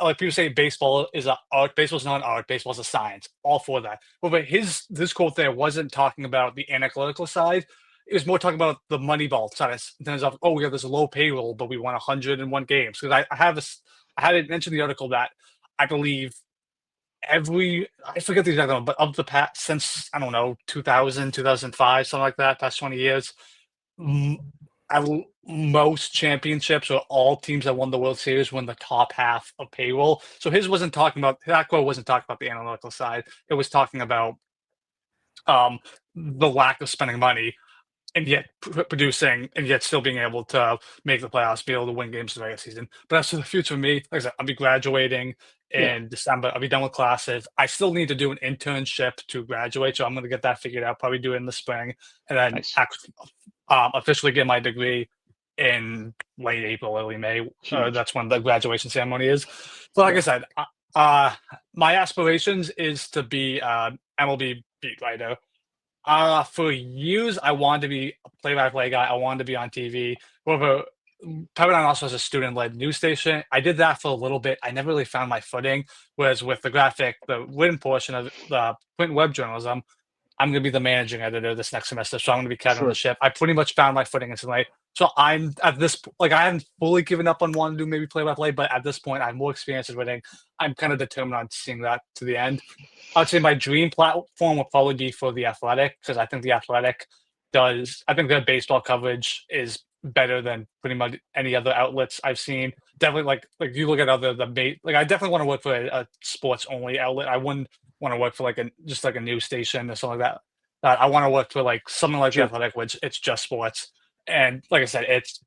like people say baseball is a art. Baseball's not an art. Baseball's a science. All for that. But his quote there wasn't talking about the analytical side. It was more talking about the Moneyball side in terms of, oh, we have this low payroll, but we won 101 games. Because I have this, I had it mentioned in the article that I believe I forget the exact number, but of the past, since, I don't know, 2000, 2005, something like that, past 20 years, m- most championships or all teams that won the World Series won the top half of payroll. So his wasn't talking about, that quote wasn't talking about the analytical side. It was talking about um, the lack of spending money and yet producing and yet still being able to make the playoffs, be able to win games in the regular season. But as for the future of me, like I said, I'll be graduating Yeah. in December. I'll be done with classes. I still need to do an internship to graduate, so I'm going to get that figured out. Probably do it in the spring, and then Nice. officially get my degree in late April, early May. Huge. That's when the graduation ceremony is. So, like I said, my aspirations is to be MLB beat writer. For years, I wanted to be a play-by-play guy. I wanted to be on TV. However, Pepperdine also has a student-led news station. I did that for a little bit. I never really found my footing. Whereas with the graphic, the written portion of the print and web journalism, I'm going to be the managing editor this next semester. So I'm going to be captain of the ship. I pretty much found my footing instantly. So I'm at this, like, I haven't fully given up on wanting to do maybe play-by-play, but at this point, I have more experience in writing. I'm kind of determined on seeing that to the end. I'd say my dream platform would probably be for the Athletic because I think the Athletic I think their baseball coverage is better than pretty much any other outlets I've seen. Definitely, like you look at like I definitely want to work for a sports only outlet. I wouldn't want to work for like a news station or something like that. I want to work for like something like the Athletic, which it's just sports. And like I said, it's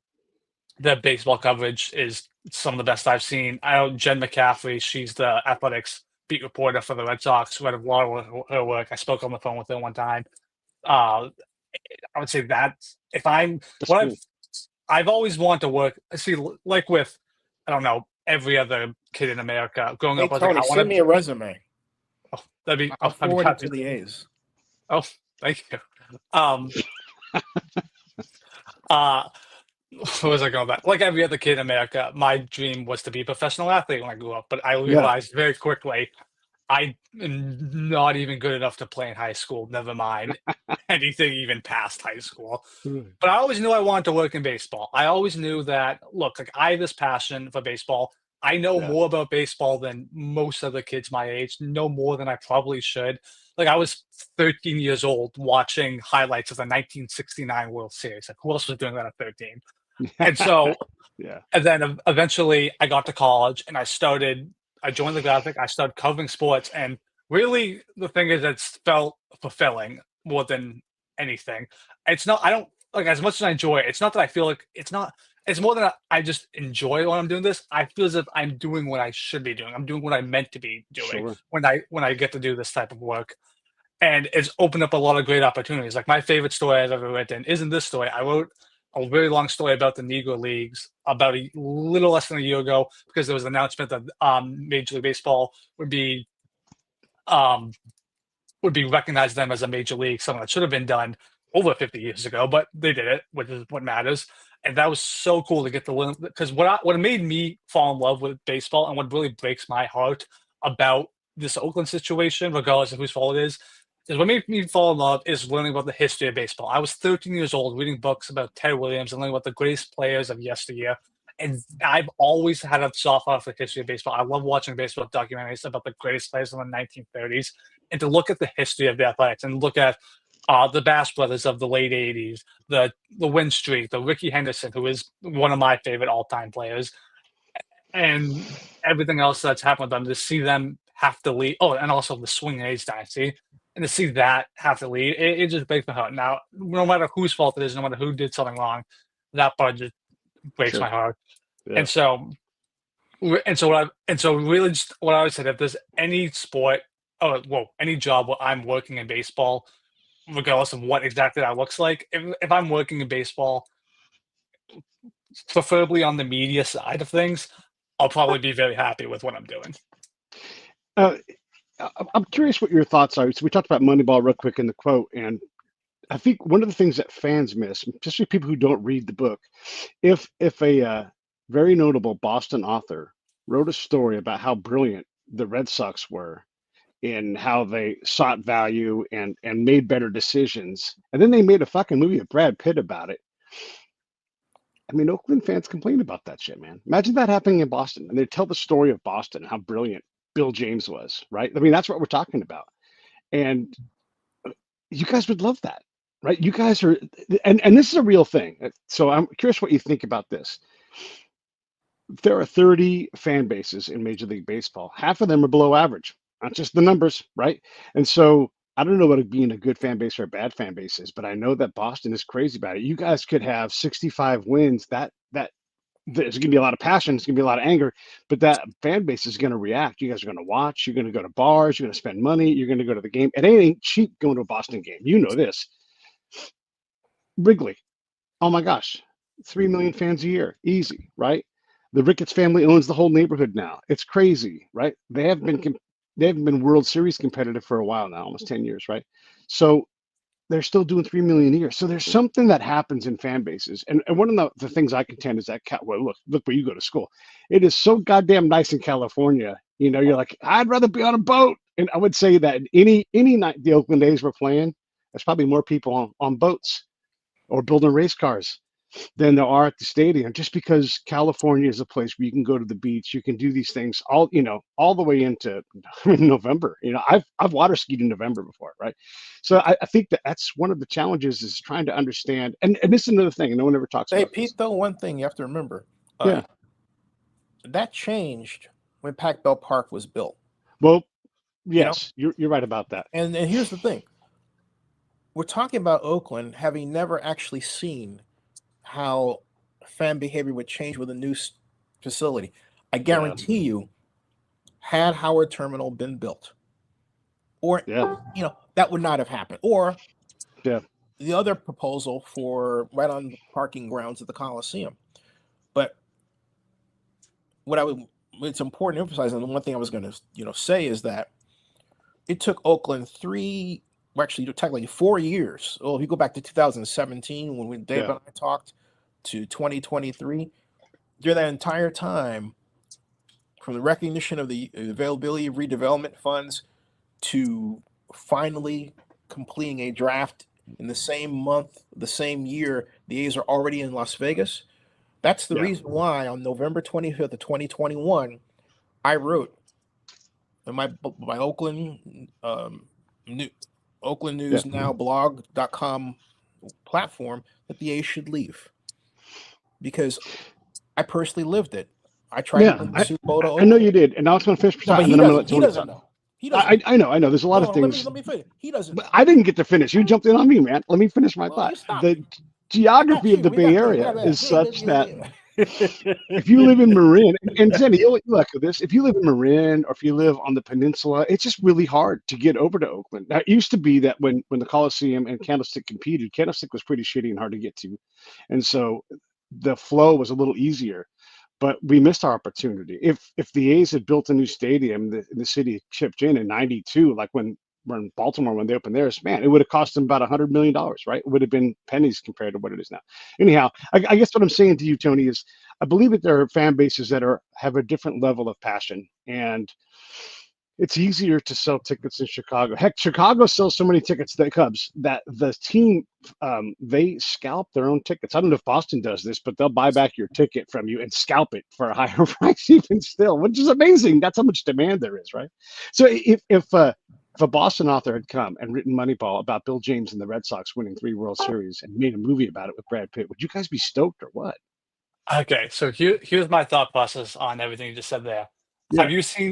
the baseball coverage is some of the best I've seen. I know Jen McCaffrey, she's the Athletics beat reporter for the Red Sox. Read a lot of her work. I spoke on the phone with her one time. Uh, I would say that if I've always wanted to work. See, like with I don't know every other kid in America growing Hey, up. I was Tony, like, I want send me a resume. that'd be. I'll I'd be forward it happy. to the A's. Oh, thank you. What was I going back? Like every other kid in America, my dream was to be a professional athlete when I grew up. But I realized very quickly I'm not even good enough to play in high school. Never mind anything even past high school. But I always knew I wanted to work in baseball. I always knew that, look, like I have this passion for baseball. I know more about baseball than most other kids my age, no more than I probably should. Like I was 13 years old watching highlights of the 1969 World Series. Like who else was doing that at 13? And so, and then eventually I got to college and I joined the Graphic. I started covering sports. And really, the thing is, it's felt fulfilling more than anything. It's not, I don't like as much as I enjoy it. It's not that I feel like it's more than I just enjoy when I'm doing this. I feel as if I'm doing what I should be doing. I'm doing what I meant to be doing when I get to do this type of work. And it's opened up a lot of great opportunities. Like my favorite story I've ever written isn't this story. I wrote a very long story about the Negro Leagues about a little less than a year ago because there was an announcement that Major League Baseball um, would be recognized them as a major league, something that should have been done over 50 years ago, but they did it, which is what matters. And that was so cool to get to learn because what made me fall in love with baseball and what really breaks my heart about this Oakland situation, regardless of whose fault it is Because what made me fall in love is learning about the history of baseball. I was 13 years old reading books about Ted Williams and learning about the greatest players of yesteryear. And I've always had a soft spot for the history of baseball. I love watching baseball documentaries about the greatest players in the 1930s, and to look at the history of the athletics and look at the Bass brothers of the late 80s, the win streak, the Ricky Henderson, who is one of my favorite all-time players, and everything else that's happened with them, to see them have to lead. Oh, and also the swing age dynasty, and to see that have to lead, it just breaks my heart. Now, no matter whose fault it is, no matter who did something wrong, that part just breaks Sure. my heart. Yeah. And so really, just what I would say, if there's any sport, any job where I'm working in baseball, regardless of what exactly that looks like, if I'm working in baseball, preferably on the media side of things, I'll probably be very happy with what I'm doing. Uh, I'm curious what your thoughts are. So we talked about Moneyball real quick in the quote, and I think one of the things that fans miss, especially people who don't read the book, if a very notable Boston author wrote a story about how brilliant the Red Sox were in how they sought value and made better decisions, and then they made a fucking movie with Brad Pitt about it. I mean, Oakland fans complain about that shit, man. Imagine that happening in Boston, and they tell the story of Boston, how brilliant Bill James was, right? I mean, that's what we're talking about, and you guys would love that, right? You guys are, and this is a real thing. So I'm curious what you think about this. There are 30 fan bases in Major League Baseball. Half of them are below average, not just the numbers, right? And so I don't know what being a good fan base or a bad fan base is, but I know that Boston is crazy about it. You guys could have 65 wins. There's going to be a lot of passion. It's going to be a lot of anger, but that fan base is going to react. You guys are going to watch. You're going to go to bars. You're going to spend money. You're going to go to the game. It ain't cheap going to a Boston game. You know this. Wrigley. Oh my gosh, 3 million fans a year. Easy, right? The Ricketts family owns the whole neighborhood now. It's crazy, right? They haven't been World Series competitive for a while now, almost 10 years, right? So they're still doing 3 million a year. So there's something that happens in fan bases. And one of the things I contend is that, well, look where you go to school. It is so goddamn nice in California. You know, you're like, I'd rather be on a boat. And I would say that any night the Oakland A's were playing, there's probably more people on boats or building race cars than there are at the stadium, just because California is a place where you can go to the beach, you can do these things all the way into November. I've water skied in November before, right? So I think that's one of the challenges, is trying to understand. And this is another thing, and no one ever talks Hey, about Pete, this. though, one thing you have to remember. Yeah. That changed when Pac Bell Park was built. Well, yes, you're right about that. And here's the thing. We're talking about Oakland having never actually seen how fan behavior would change with a new facility. I guarantee you, had Howard Terminal been built, or that would not have happened. Or the other proposal for right on the parking grounds at the Coliseum. But it's important to emphasize, and the one thing I was going to say is that it took Oakland technically 4 years. Well, if you go back to 2017 when Dave and I talked, to 2023, during that entire time, from the recognition of the availability of redevelopment funds to finally completing a draft in the same month, the same year, the A's are already in Las Vegas. That's the reason why on November 25th of 2021, I wrote in my Oakland Oakland News Now blog.com platform that the A's should leave, because I personally lived it. I tried to bring Supo to Oakland. I know you did, and I was going to finish. No, but he doesn't know. I know. There's a lot of things. Let me finish. He doesn't. But I didn't get to finish. You jumped in on me, man. Let me finish my thought. The geography of the Bay Area is such that if you live in Marin, and Zennie, you'll echo this, if you live in Marin or if you live on the peninsula, it's just really hard to get over to Oakland. Now, it used to be that when the Coliseum and Candlestick competed, Candlestick was pretty shitty and hard to get to. And so the flow was a little easier. But we missed our opportunity. If the A's had built a new stadium, the city chipped in '92, like when Baltimore, when they opened theirs, man, it would have cost them about $100 million, right? It would have been pennies compared to what it is now. Anyhow, I guess what I'm saying to you, Tony, is I believe that there are fan bases that have a different level of passion. And it's easier to sell tickets in Chicago. Heck, Chicago sells so many tickets, the Cubs, that the team, they scalp their own tickets. I don't know if Boston does this, but they'll buy back your ticket from you and scalp it for a higher price even still, which is amazing. That's how much demand there is, right? So if a Boston author had come and written Moneyball about Bill James and the Red Sox winning 3 World Series and made a movie about it with Brad Pitt, would you guys be stoked or what? Okay, so here's my thought process on everything you just said there. Yeah.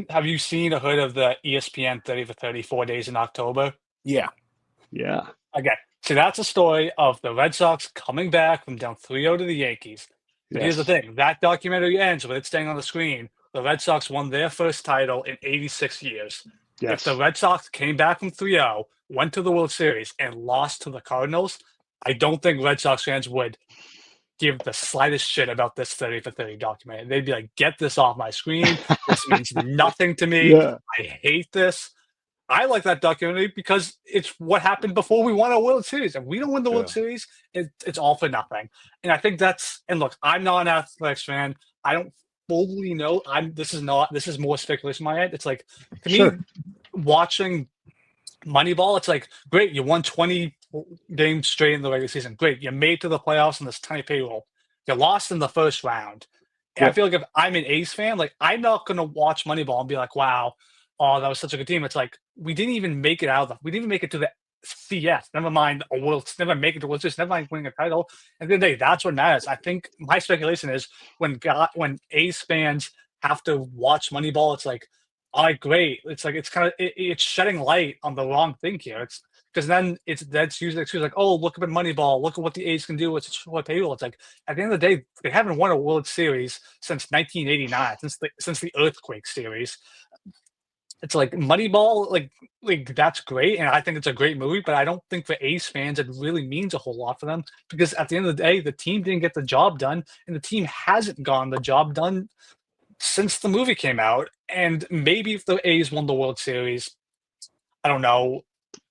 Have you seen or heard of the ESPN 30 for 34 days in October? Yeah. Yeah. Okay, so that's a story of the Red Sox coming back from down 3-0 to the Yankees. But here's the Yes. thing, that documentary ends with it staying on the screen. The Red Sox won their first title in 86 years. If the Yes. Red Sox came back from 3-0, went to the World Series, and lost to the Cardinals, I don't think Red Sox fans would give the slightest shit about this 30 for 30 documentary. They'd be like, get this off my screen. This means nothing to me. Yeah. I hate this. I like that documentary because it's what happened before we won a World Series. If we don't win the World Yeah. Series, it's all for nothing. And I think and look, I'm not an athletics fan. I don't fully know. This is more speculation in my head. It's like, to Sure. me, watching Moneyball, it's like, great, you won 20 games straight in the regular season. Great, you made to the playoffs in this tiny payroll. You lost in the first round. And I Yep. feel like if I'm an A's fan, like, I'm not going to watch Moneyball and be like, wow, oh, that was such a good team. It's like, we didn't even make it we didn't even make it to the CS. Never mind never make it to World Series. Never mind winning a title. At the end of the day, that's what matters. I think my speculation is when A's fans have to watch Moneyball, it's like, all right, great. It's like it's shedding light on the wrong thing here. It's because then that's usually excuse like, oh, look at Moneyball, look at what the A's can do with what payroll. It's like at the end of the day, they haven't won a World Series since 1989, since the Earthquake series. It's like Moneyball, like that's great, and I think it's a great movie. But I don't think for A's fans it really means a whole lot for them because at the end of the day, the team didn't get the job done, and the team hasn't gotten the job done since the movie came out. And maybe if the A's won the World Series, I don't know,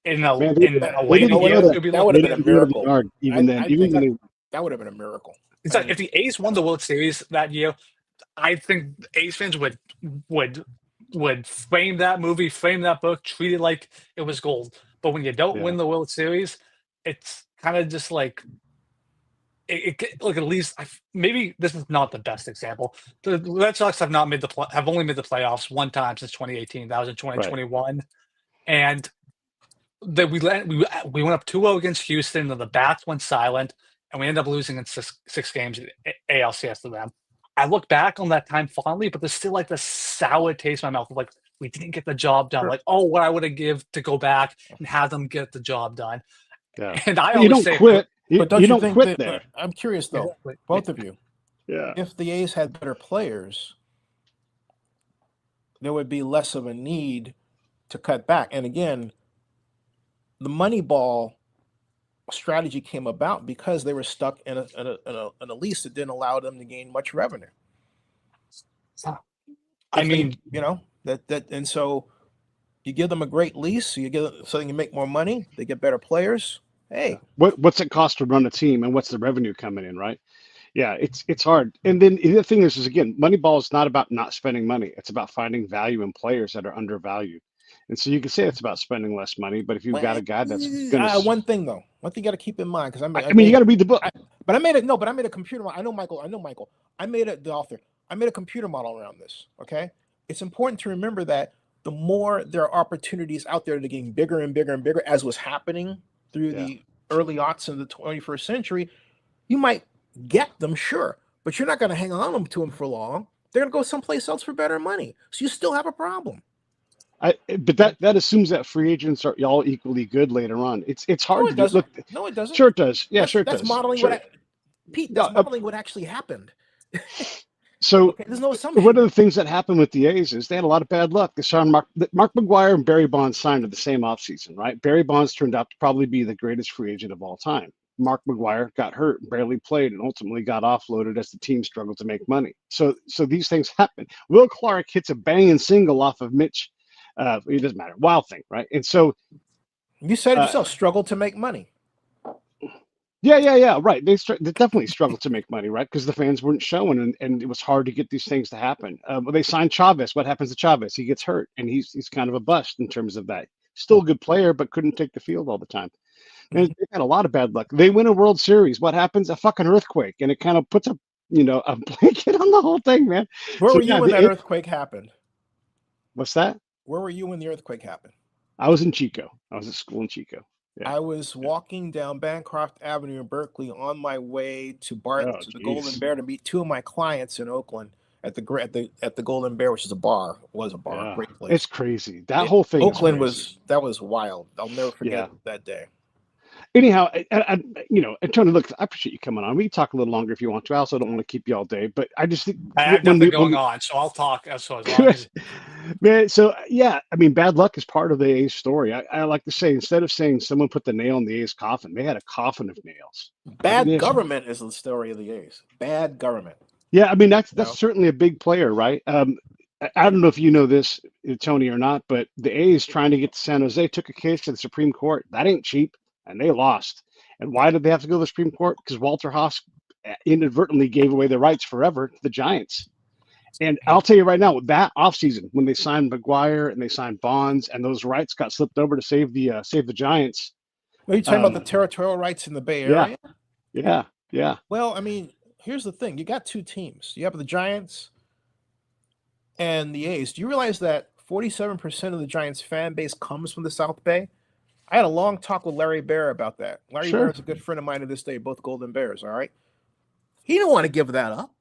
in a Man, in That, a they later didn't would go year, to it'd be that like would they have been a didn't go to the miracle. yard even then. I Even think when that would have been a miracle. it's I like mean, if the A's won the World Series that year, I think A's fans would frame that movie, frame that book, treat it like it was gold. But when you don't yeah. win the World Series, it's kind of just like look, at least maybe this is not the best example. The Red Sox have not have only made the playoffs one time since 2018. That was in Right. 2021, and we went up 2-0 against Houston, and the bats went silent, and we ended up losing in six games at ALCS to them. I look back on that time fondly, but there's still like this sour taste in my mouth of like we didn't get the job done. Sure. Like, oh, what I would have give to go back and have them get the job done. Yeah. And I But you always don't say, quit. but don't You you don't think quit that? there. I'm curious though, exactly. both of you. Yeah. If the A's had better players, there would be less of a need to cut back. And again, the Moneyball strategy came about because they were stuck in a lease that didn't allow them to gain much revenue. I If mean, you know and so you give them a great lease, so they can make more money, they get better players. Hey, What's it cost to run a team, and what's the revenue coming in, right? Yeah, it's hard. And then the other thing is again, Moneyball is not about not spending money. It's about finding value in players that are undervalued. And so you can say it's about spending less money, but if you've got a guy that's going to, one thing you got to keep in mind because I mean, you got to read the book. But I made a computer model. I know Michael. I made the author. I made a computer model around this. Okay, it's important to remember that the more there are opportunities out there that are getting bigger and bigger and bigger, as was happening through the early aughts of the 21st century, you might get them, sure, but you're not going to hang on to them for long. They're going to go someplace else for better money. So you still have a problem. But that assumes that free agents are all equally good later on. It's hard No, it to do. doesn't. Look, No, it doesn't. sure it does. Yeah, That's, sure it that's does. modeling Sure. Pete, that's modeling what actually happened. So okay, there's no assumption. one of the things that happened with the A's is they had a lot of bad luck. They saw Mark McGwire and Barry Bonds signed at the same offseason, right? Barry Bonds turned out to probably be the greatest free agent of all time. Mark McGwire got hurt, barely played, and ultimately got offloaded as the team struggled to make money. So these things happen. Will Clark hits a banging single off of Mitch. It doesn't matter. Wild thing, right? And so you said it yourself, struggled to make money. Yeah. Right. They definitely struggled to make money, right? Because the fans weren't showing, and it was hard to get these things to happen. Well, they signed Chavez. What happens to Chavez? He gets hurt, and he's kind of a bust in terms of that. Still a good player, but couldn't take the field all the time. And Mhm. they've had a lot of bad luck. They win a World Series. What happens? A fucking earthquake, and it kind of puts a blanket on the whole thing, man. Where So were you yeah, when that earthquake happened? what's that? Where were you when the earthquake happened? I was in Chico. I was at school in Chico. Yeah. I was walking down Bancroft Avenue in Berkeley on my way to Oh, the Golden geez. Bear to meet two of my clients in Oakland at the Golden Bear, which is a bar. Was a bar, Yeah. great It's place. crazy. That whole thing is Oakland crazy. was wild. I'll never Yeah. forget that day. Anyhow, and Tony, look, I appreciate you coming on. We can talk a little longer if you want to. I also don't want to keep you all day, but I just think I have when nothing we, going on, so I'll talk as long as. man, so yeah, I mean, bad luck is part of the A's story. I like to say, instead of saying someone put the nail in the A's coffin, they had a coffin of nails. Bad government is the story of the A's. Bad government. Yeah, I mean that's No. certainly a big player, right? I don't know if you know this, Tony, or not, but the A's trying to get to San Jose took a case to the Supreme Court. That ain't cheap, and they lost. And why did they have to go to the Supreme Court? Because Walter Haas inadvertently gave away their rights forever to the Giants. And I'll tell you right now, that offseason, when they signed McGuire and they signed Bonds, and those rights got slipped over to save the Giants. Are you talking about the territorial rights in the Bay Area? Yeah. Well, I mean, here's the thing. You got two teams. You have the Giants and the A's. Do you realize that 47% of the Giants fan base comes from the South Bay? I had a long talk with Larry Bear about that. Larry Bear is a good friend of mine to this day, both Golden Bears, all right? He didn't want to give that up.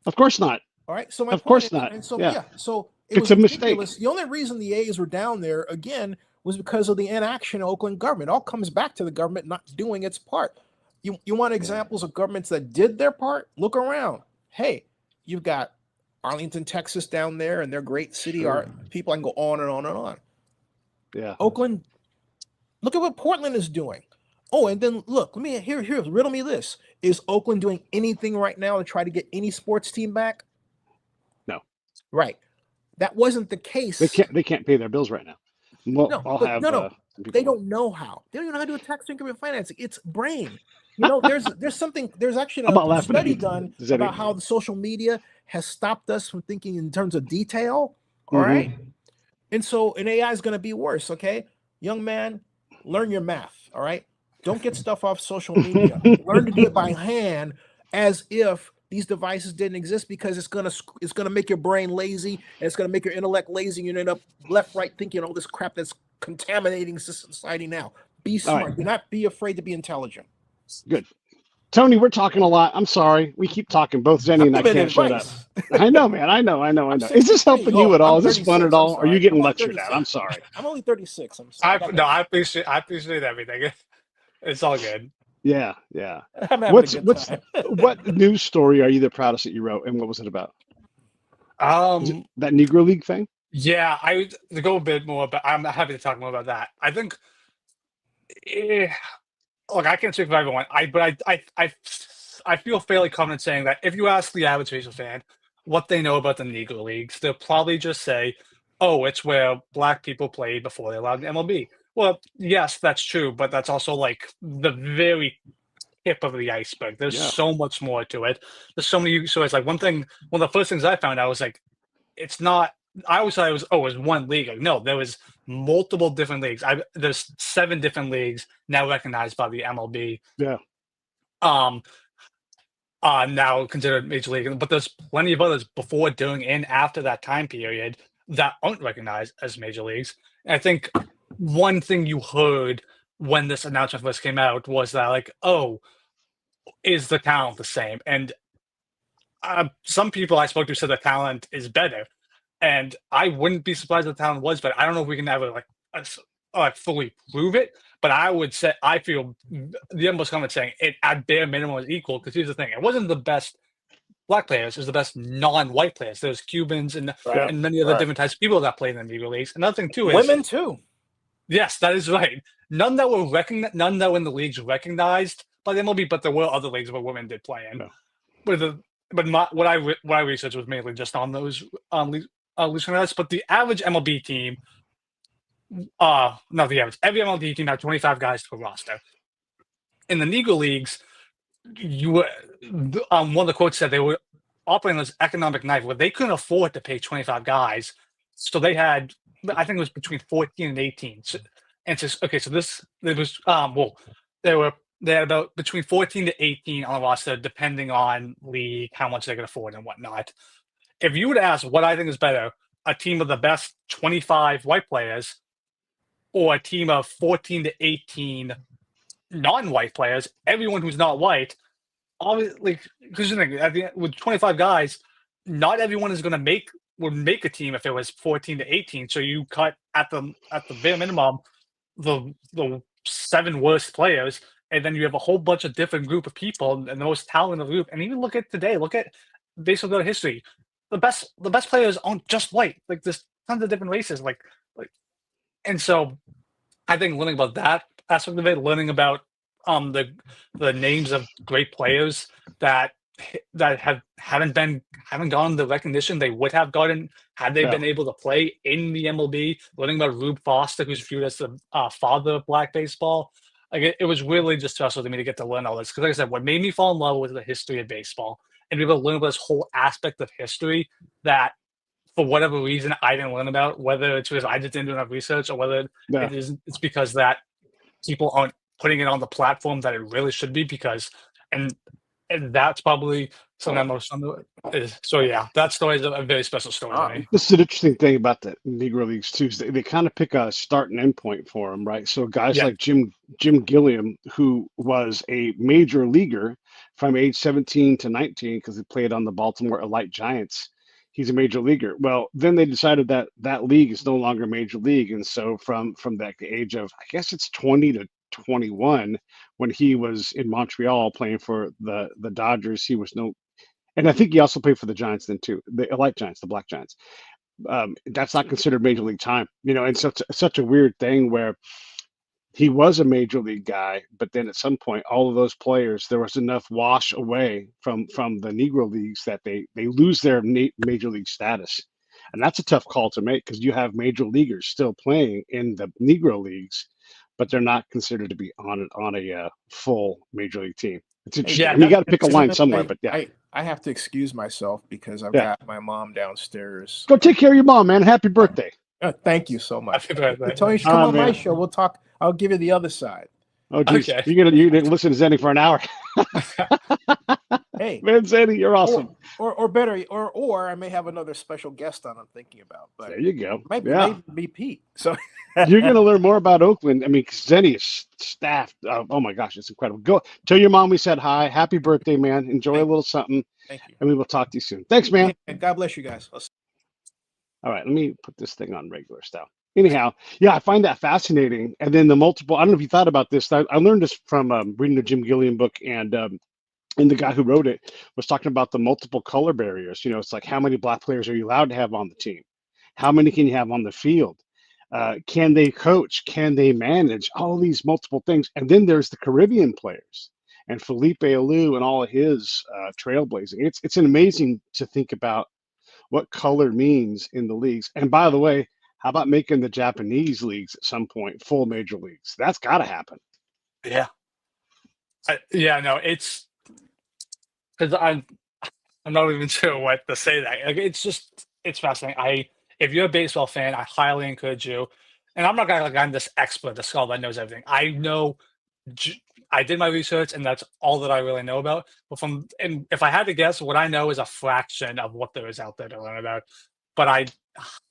Of course not. All right. So my Of point course is, not. and so Yeah. so It's was a mistake. ridiculous. The only reason the A's were down there again was because of the inaction of Oakland government. It all comes back to the government not doing its part. You want examples of governments that did their part? Look around. Hey, you've got Arlington, Texas down there, and their great city. People, I can go on and on and on. Yeah. Oakland, look at what Portland is doing. Oh, and then look, riddle me this. Is Oakland doing anything right now to try to get any sports team back? No. Right. That wasn't the case. They can't pay their bills right now. Well, no. They don't know how. They don't even know how to do a tax increment financing. It's brain. There's actually a study done about how the social media has stopped us from thinking in terms of detail. All right. And so an AI is going to be worse. Okay. Young man, learn your math. All right. Don't get stuff off social media. Learn to do it by hand as if these devices didn't exist, because it's gonna make your brain lazy, and it's gonna make your intellect lazy, and you end up left, right thinking all this crap that's contaminating society now. Be smart. Right. Do not be afraid to be intelligent. Good. Tony, we're talking a lot. I'm sorry. We keep talking. Both Zennie and I can't shut up. I know, man. I know. Is this helping you at all? Is this fun at all? Are you getting lectured at? I'm sorry. I'm only 36. I'm sorry. I appreciate everything. It's all good. Yeah. I'm having a good time. What news story are you the proudest that you wrote, and what was it about? That Negro League thing? Yeah, to go a bit more, but I'm happy to talk more about that. I think, look, I can't speak for everyone. I feel fairly confident saying that if you ask the average baseball fan what they know about the Negro Leagues, they'll probably just say, "Oh, it's where black people played before they allowed the MLB." Well, yes, that's true, but that's also like the very tip of the iceberg. There's so much more to it. There's so many. So it's like one of the first things I found out was like, it's not. I always thought it was one league. Like, no, there was multiple different leagues. There's 7 different leagues now recognized by the MLB. Yeah. Now considered major league, but there's plenty of others before, during, and after that time period that aren't recognized as major leagues. And I think one thing you heard when this announcement first came out was that, like, oh, is the talent the same? And some people I spoke to said the talent is better, and I wouldn't be surprised if the talent was better. I don't know if we can ever fully prove it, but I would say I feel the most common saying it at bare minimum is equal. Because here's the thing: it wasn't the best black players; it was the best non-white players. There's Cubans and many other different types of people that played in the Negro Leagues. Another thing too is women too. Yes, that is right. None that were none that were in the leagues recognized by the MLB, but there were other leagues where women did play in. No. What I researched was mainly just on those leagues recognized. But the average MLB team, not the average, every MLB team had 25 guys to a roster. in the Negro leagues, you were one of the quotes said they were operating this economic knife where they couldn't afford to pay 25 guys, so they had, I think it was between 14 and 18. So, and so okay, so this there was well, they were they had about between 14 to 18 on the roster, depending on league, how much they could afford and whatnot. If you would ask what I think is better, a team of the best 25 white players or a team of 14 to 18 non-white players, everyone who's not white, obviously, because with 25 guys, not everyone is going to would make a team if it was 14 to 18. So you cut at the bare minimum the 7 worst players, and then you have a whole bunch of different group of people and the most talented group. And even look at today, look at based on their history, the best players aren't just white. Like there's tons of different races. And so I think learning about that aspect of it, learning about the names of great players that haven't gotten the recognition they would have gotten had they been able to play in the MLB. Learning about Rube Foster, who's viewed as the father of black baseball. Like it was really just special to me to get to learn all this because, like I said, what made me fall in love was the history of baseball and be able to learn about this whole aspect of history that, for whatever reason, I didn't learn about. Whether it's because I just didn't do enough research, or whether it's because that people aren't putting it on the platform that it really should be. Because and that's probably something I'm most is. So yeah, that story is a very special story to me. This is an interesting thing about the Negro Leagues too. Is they kind of pick a start and end point for them, right? So guys like Jim Gilliam, who was a major leaguer from age 17 to 19 because he played on the Baltimore Elite Giants. He's a major leaguer. Well, then they decided that that league is no longer major league, and so from the age of, I guess it's 20 to 21, when he was in Montreal playing for the Dodgers, he was no, and I think he also played for the Giants then too, the Elite Giants, the Black Giants. That's not considered major league time, and such a weird thing where he was a major league guy, but then at some point, all of those players, there was enough wash away from the Negro leagues that they lose their major league status, and that's a tough call to make because you have major leaguers still playing in the Negro leagues, but they're not considered to be on a full major league team. It's interesting. Yeah, you got to pick a line somewhere, but yeah. I have to excuse myself because I've got my mom downstairs. Go take care of your mom, man. Happy birthday. Thank you so much. Happy birthday. Tell you to come on my show. We'll talk. I'll give you the other side. Oh, geez. Okay. You didn't listen to Zennie for an hour. Hey, man, Zennie, you're awesome. Or better, or I may have another special guest on I'm thinking about. But there you go. Maybe be Pete. So you're going to learn more about Oakland. I mean, Zennie is staffed. Oh my gosh, it's incredible. Go tell your mom we said hi. Happy birthday, man. Enjoy a little something. Thank you. And we will talk to you soon. Thanks, man. And God bless you guys. All right, let me put this thing on regular style. Anyhow, yeah, I find that fascinating. And then the multiple, I don't know if you thought about this. I learned this from reading the Jim Gilliam book, and the guy who wrote it was talking about the multiple color barriers. It's like, how many black players are you allowed to have on the team? How many can you have on the field? Can they coach? Can they manage? All these multiple things. And then there's the Caribbean players and Felipe Alou and all of his trailblazing. It's amazing to think about what color means in the leagues. And by the way, how about making the Japanese leagues at some point full major leagues? That's got to happen. Yeah. No, it's because I'm not even sure what to say. That it's fascinating. If you're a baseball fan, I highly encourage you. And I'm not gonna I'm this expert, the skull that knows everything. I know. I did my research, and that's all that I really know about. But and if I had to guess, what I know is a fraction of what there is out there to learn about. But I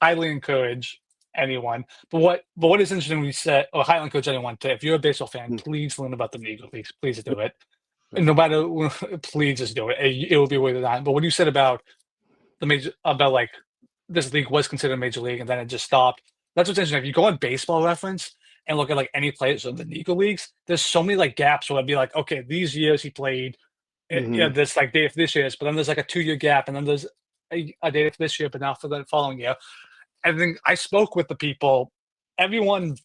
highly encourage anyone. But what is interesting, we said, or highly encourage anyone to, if you're a baseball fan, please learn about the Negro Leagues. Please do it. And no matter, please just do it. It will be worth the time. But what you said about like this league was considered a major league and then it just stopped. That's what's interesting. If you go on Baseball Reference and look at like any players of the Negro Leagues, there's so many like gaps where I'd be like, okay, these years he played, this like date for this year's, but then there's like a 2-year gap, and then there's a date for this year, but not for the following year. And then I spoke with the people. Everyone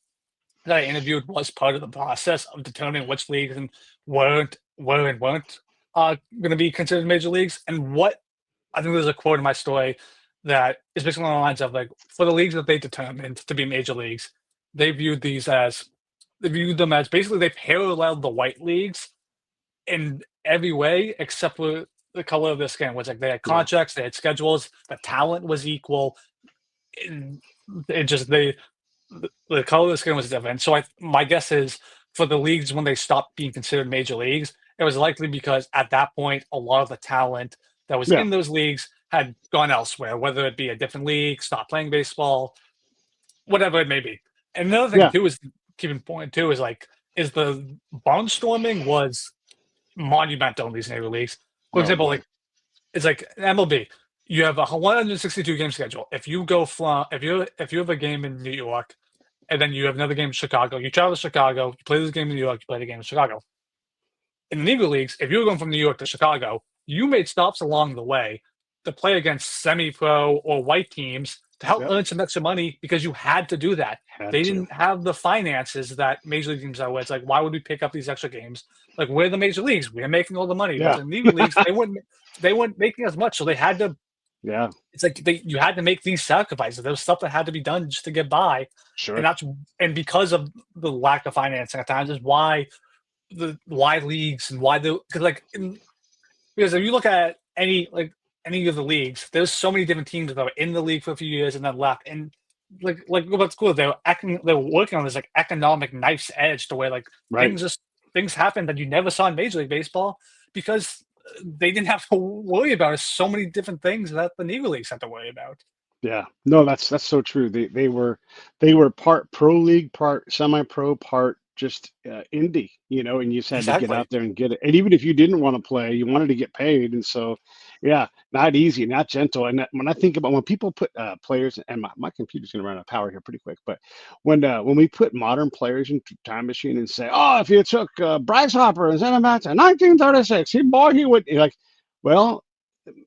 that I interviewed was part of the process of determining which leagues and were and weren't going to be considered major leagues. And what I think there's a quote in my story that is basically on the lines of like, for the leagues that they determined to be major leagues, they viewed these as they viewed them as basically they paralleled the white leagues in every way except for the color of their skin. Was like they had Yeah. contracts, they had schedules, the talent was equal. And it just the color of the skin was different. So my guess is for the leagues when they stopped being considered major leagues, it was likely because at that point a lot of the talent that was Yeah. in those leagues had gone elsewhere, whether it be a different league, stopped playing baseball, whatever it may be. And another thing Yeah. too is keeping point too is the barnstorming was monumental in these neighbor leagues. For Oh example, boy. like it's like MLB. You have a 162 game schedule. If you go from if you have a game in New York and then you have another game in Chicago, you travel to Chicago, you play this game in New York, you play the game in Chicago. In the Negro Leagues, if you were going from New York to Chicago, you made stops along the way to play against semi-pro or white teams to help Yep. earn some extra money because you had to do that. Had They to. didn't have the finances that major league teams are. Where it's like, why would we pick up these extra games? Like we're the major leagues, we're making all the money. Yeah. But in the Negro Leagues, they weren't making as much, so they had to. Yeah. It's like you had to make these sacrifices. There was stuff that had to be done just to get by, Sure. and because of the lack of financing at times is why why leagues and why because because if you look at any of the leagues, there's so many different teams that were in the league for a few years and then left. And like go back to school, they were working on this like economic knife's edge to where like Right. things happen that you never saw in Major League Baseball because they didn't have to worry about so many different things that the Negro Leagues had to worry about. Yeah. No, that's so true. They were part pro league, part semi-pro, part just indie, and you just had to get Exactly. out there and get it. And even if you didn't want to play, you wanted to get paid. And so, yeah, not easy, not gentle. And when I think about when people put players, and my computer's going to run out of power here pretty quick, but when we put modern players into time machine and say, oh, if you took Bryce Harper and sent him back to 1936, he would. You're like, well,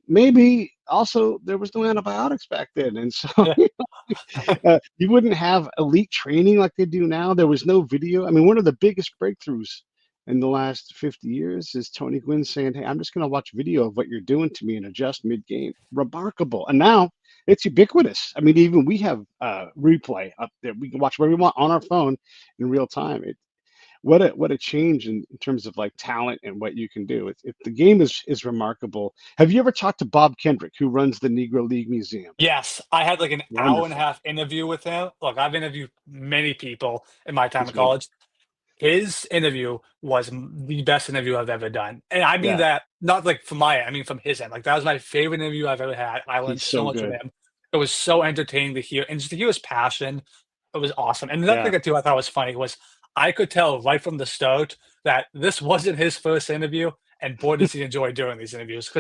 maybe also there was no antibiotics back then, and so Yeah. you wouldn't have elite training like they do now. There was no video. I mean, one of the biggest breakthroughs in the last 50 years is Tony Gwynn saying, hey, I'm just going to watch video of what you're doing to me and adjust mid-game. Remarkable. And now it's ubiquitous. I mean, even we have replay up there. We can watch whatever we want on our phone in real time. What a change in terms of like talent and what you can do. The game is remarkable. Have you ever talked to Bob Kendrick, who runs the Negro League Museum? Yes, I had like an hour and a Wonderful. half interview with him. Look, I've interviewed many people in my time He's in good. college. His interview was the best interview I've ever done, and I mean Yeah, that not like from my end. I mean from his end. Like that was my favorite interview I've ever had. I learned he's so so much from good. him. It was so entertaining to hear, and just to hear his passion. It was awesome. And another Yeah, thing that too I thought was funny was I could tell right from the start that this wasn't his first interview, and boy does he enjoy doing these interviews.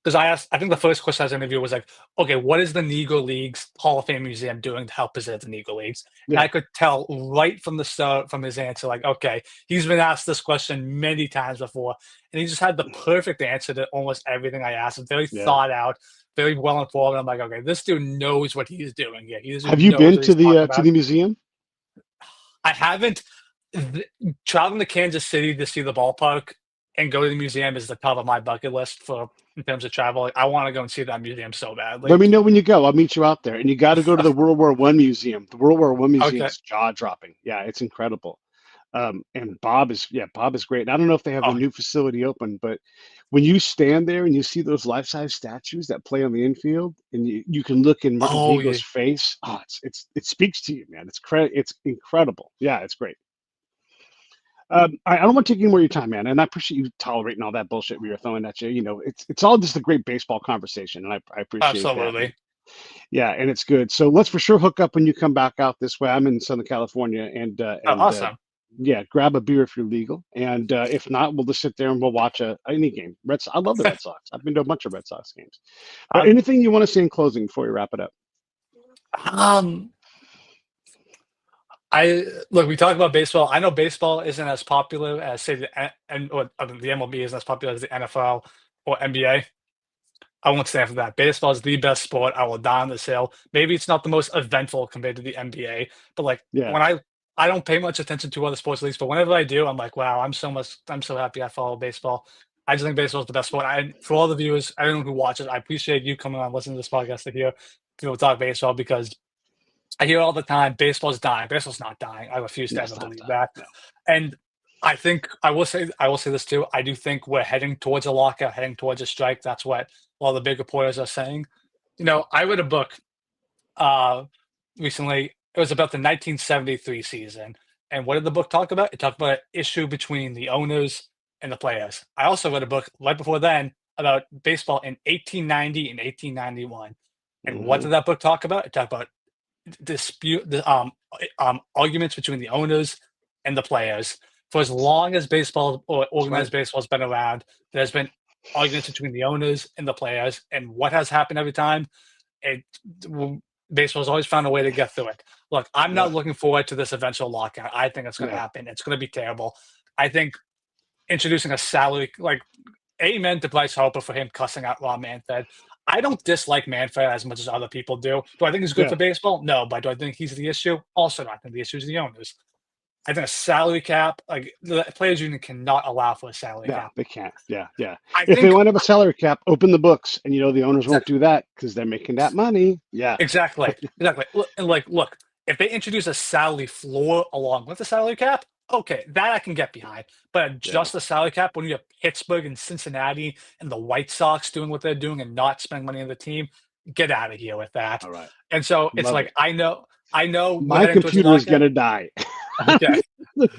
I think the first question I was interview was like, okay, what is the Negro Leagues Hall of Fame Museum doing to help preserve the Negro Leagues? And yeah, I could tell right from the start from his answer, like, okay, he's been asked this question many times before, and he just had the perfect answer to almost everything I asked him. Very yeah. thought out, very well informed. I'm like, okay, this dude knows what he's doing. Yeah, he Have dude you knows been what he's talking to about. the museum? I haven't traveling to Kansas City to see the ballpark and go to the museum is the top of my bucket list for in terms of travel. Like, I want to go and see that museum so Let badly. me know when you go. I'll meet you out there. And you got to go to the World War One museum. The World War One museum Okay. is jaw dropping. Yeah, it's incredible. And Bob is great. And I don't know if they have the Oh, new facility open, but when you stand there and you see those life-size statues that play on the infield, and you can look in Martin oh yeah. Diego's face, it speaks to you, man. It's incredible. Yeah, it's great. I don't want to take any more of your time, man, and I appreciate you tolerating all that bullshit we were throwing at you. It's all just a great baseball conversation, and I appreciate that. Absolutely. Yeah, and it's good. So let's for sure hook up when you come back out this way. I'm in Southern California, Oh, and awesome. yeah, grab a beer if you're legal, and if not, we'll just sit there and we'll watch any game. I love the Red Sox. I've been to a bunch of Red Sox games. But Um, anything you want to say in closing before we wrap it up? um, I look. We talk about baseball. I know baseball isn't as popular as say the MLB isn't as popular as the NFL or NBA. I won't stand for that. Baseball is the best sport. I will die on this hill. Maybe it's not the most eventful compared to the NBA, but like Yeah, when I don't pay much attention to other sports leagues, but whenever I do, I'm like, wow, I'm so happy I follow baseball. I just think baseball is the best sport. For all the viewers, everyone who watches, I appreciate you coming on, listening to this podcast to hear people talk baseball because I hear all the time, baseball's dying. Baseball's not dying. I refuse to No, ever it's not believe done. that. No. And I will say this too. I do think we're heading towards a lockout, heading towards a strike. That's what all the big reporters are saying. I read a book uh recently. It was about the 1973 season. And what did the book talk about? It talked about an issue between the owners and the players. I also read a book right before then about baseball in 1890 and 1891. And what Hmm. did that book talk about? It talked about arguments between the owners and the players. For as long as baseball or That's right. organized baseball has been around, there's been arguments between the owners and the players. And what has happened every time? It Baseball's always found a way to get through it. Look, I'm Yeah. not looking forward to this eventual lockout. I think it's going to Yeah. happen. It's going to be terrible. I think introducing a salary, like, amen to Bryce Harper for him cussing out Rob Manfred. I don't dislike Manfred as much as other people do. Do I think he's good Yeah. for baseball? No. But do I think he's the issue? Also, no. I think the issue is the owners. I think a salary cap, like, the players' union cannot allow for a salary Yeah, cap. they can't. Yeah, yeah. I If they think want to have a salary cap, open the books, and the owners won't do that because they're making that money. Yeah, exactly. Look, if they introduce a salary floor along with the salary cap, okay, that I can get behind. But yeah. just the salary cap, when you have Pittsburgh and Cincinnati and the White Sox doing what they're doing and not spending money on the team, get out of here with that. All right. And so it's Love like, it. I know we're My heading towards a computer is lockout. gonna die. Okay,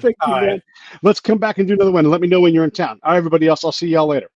Thank all you, right. man. Let's come back and do another one. Let me know when you're in town. All right, everybody else. I'll see y'all later.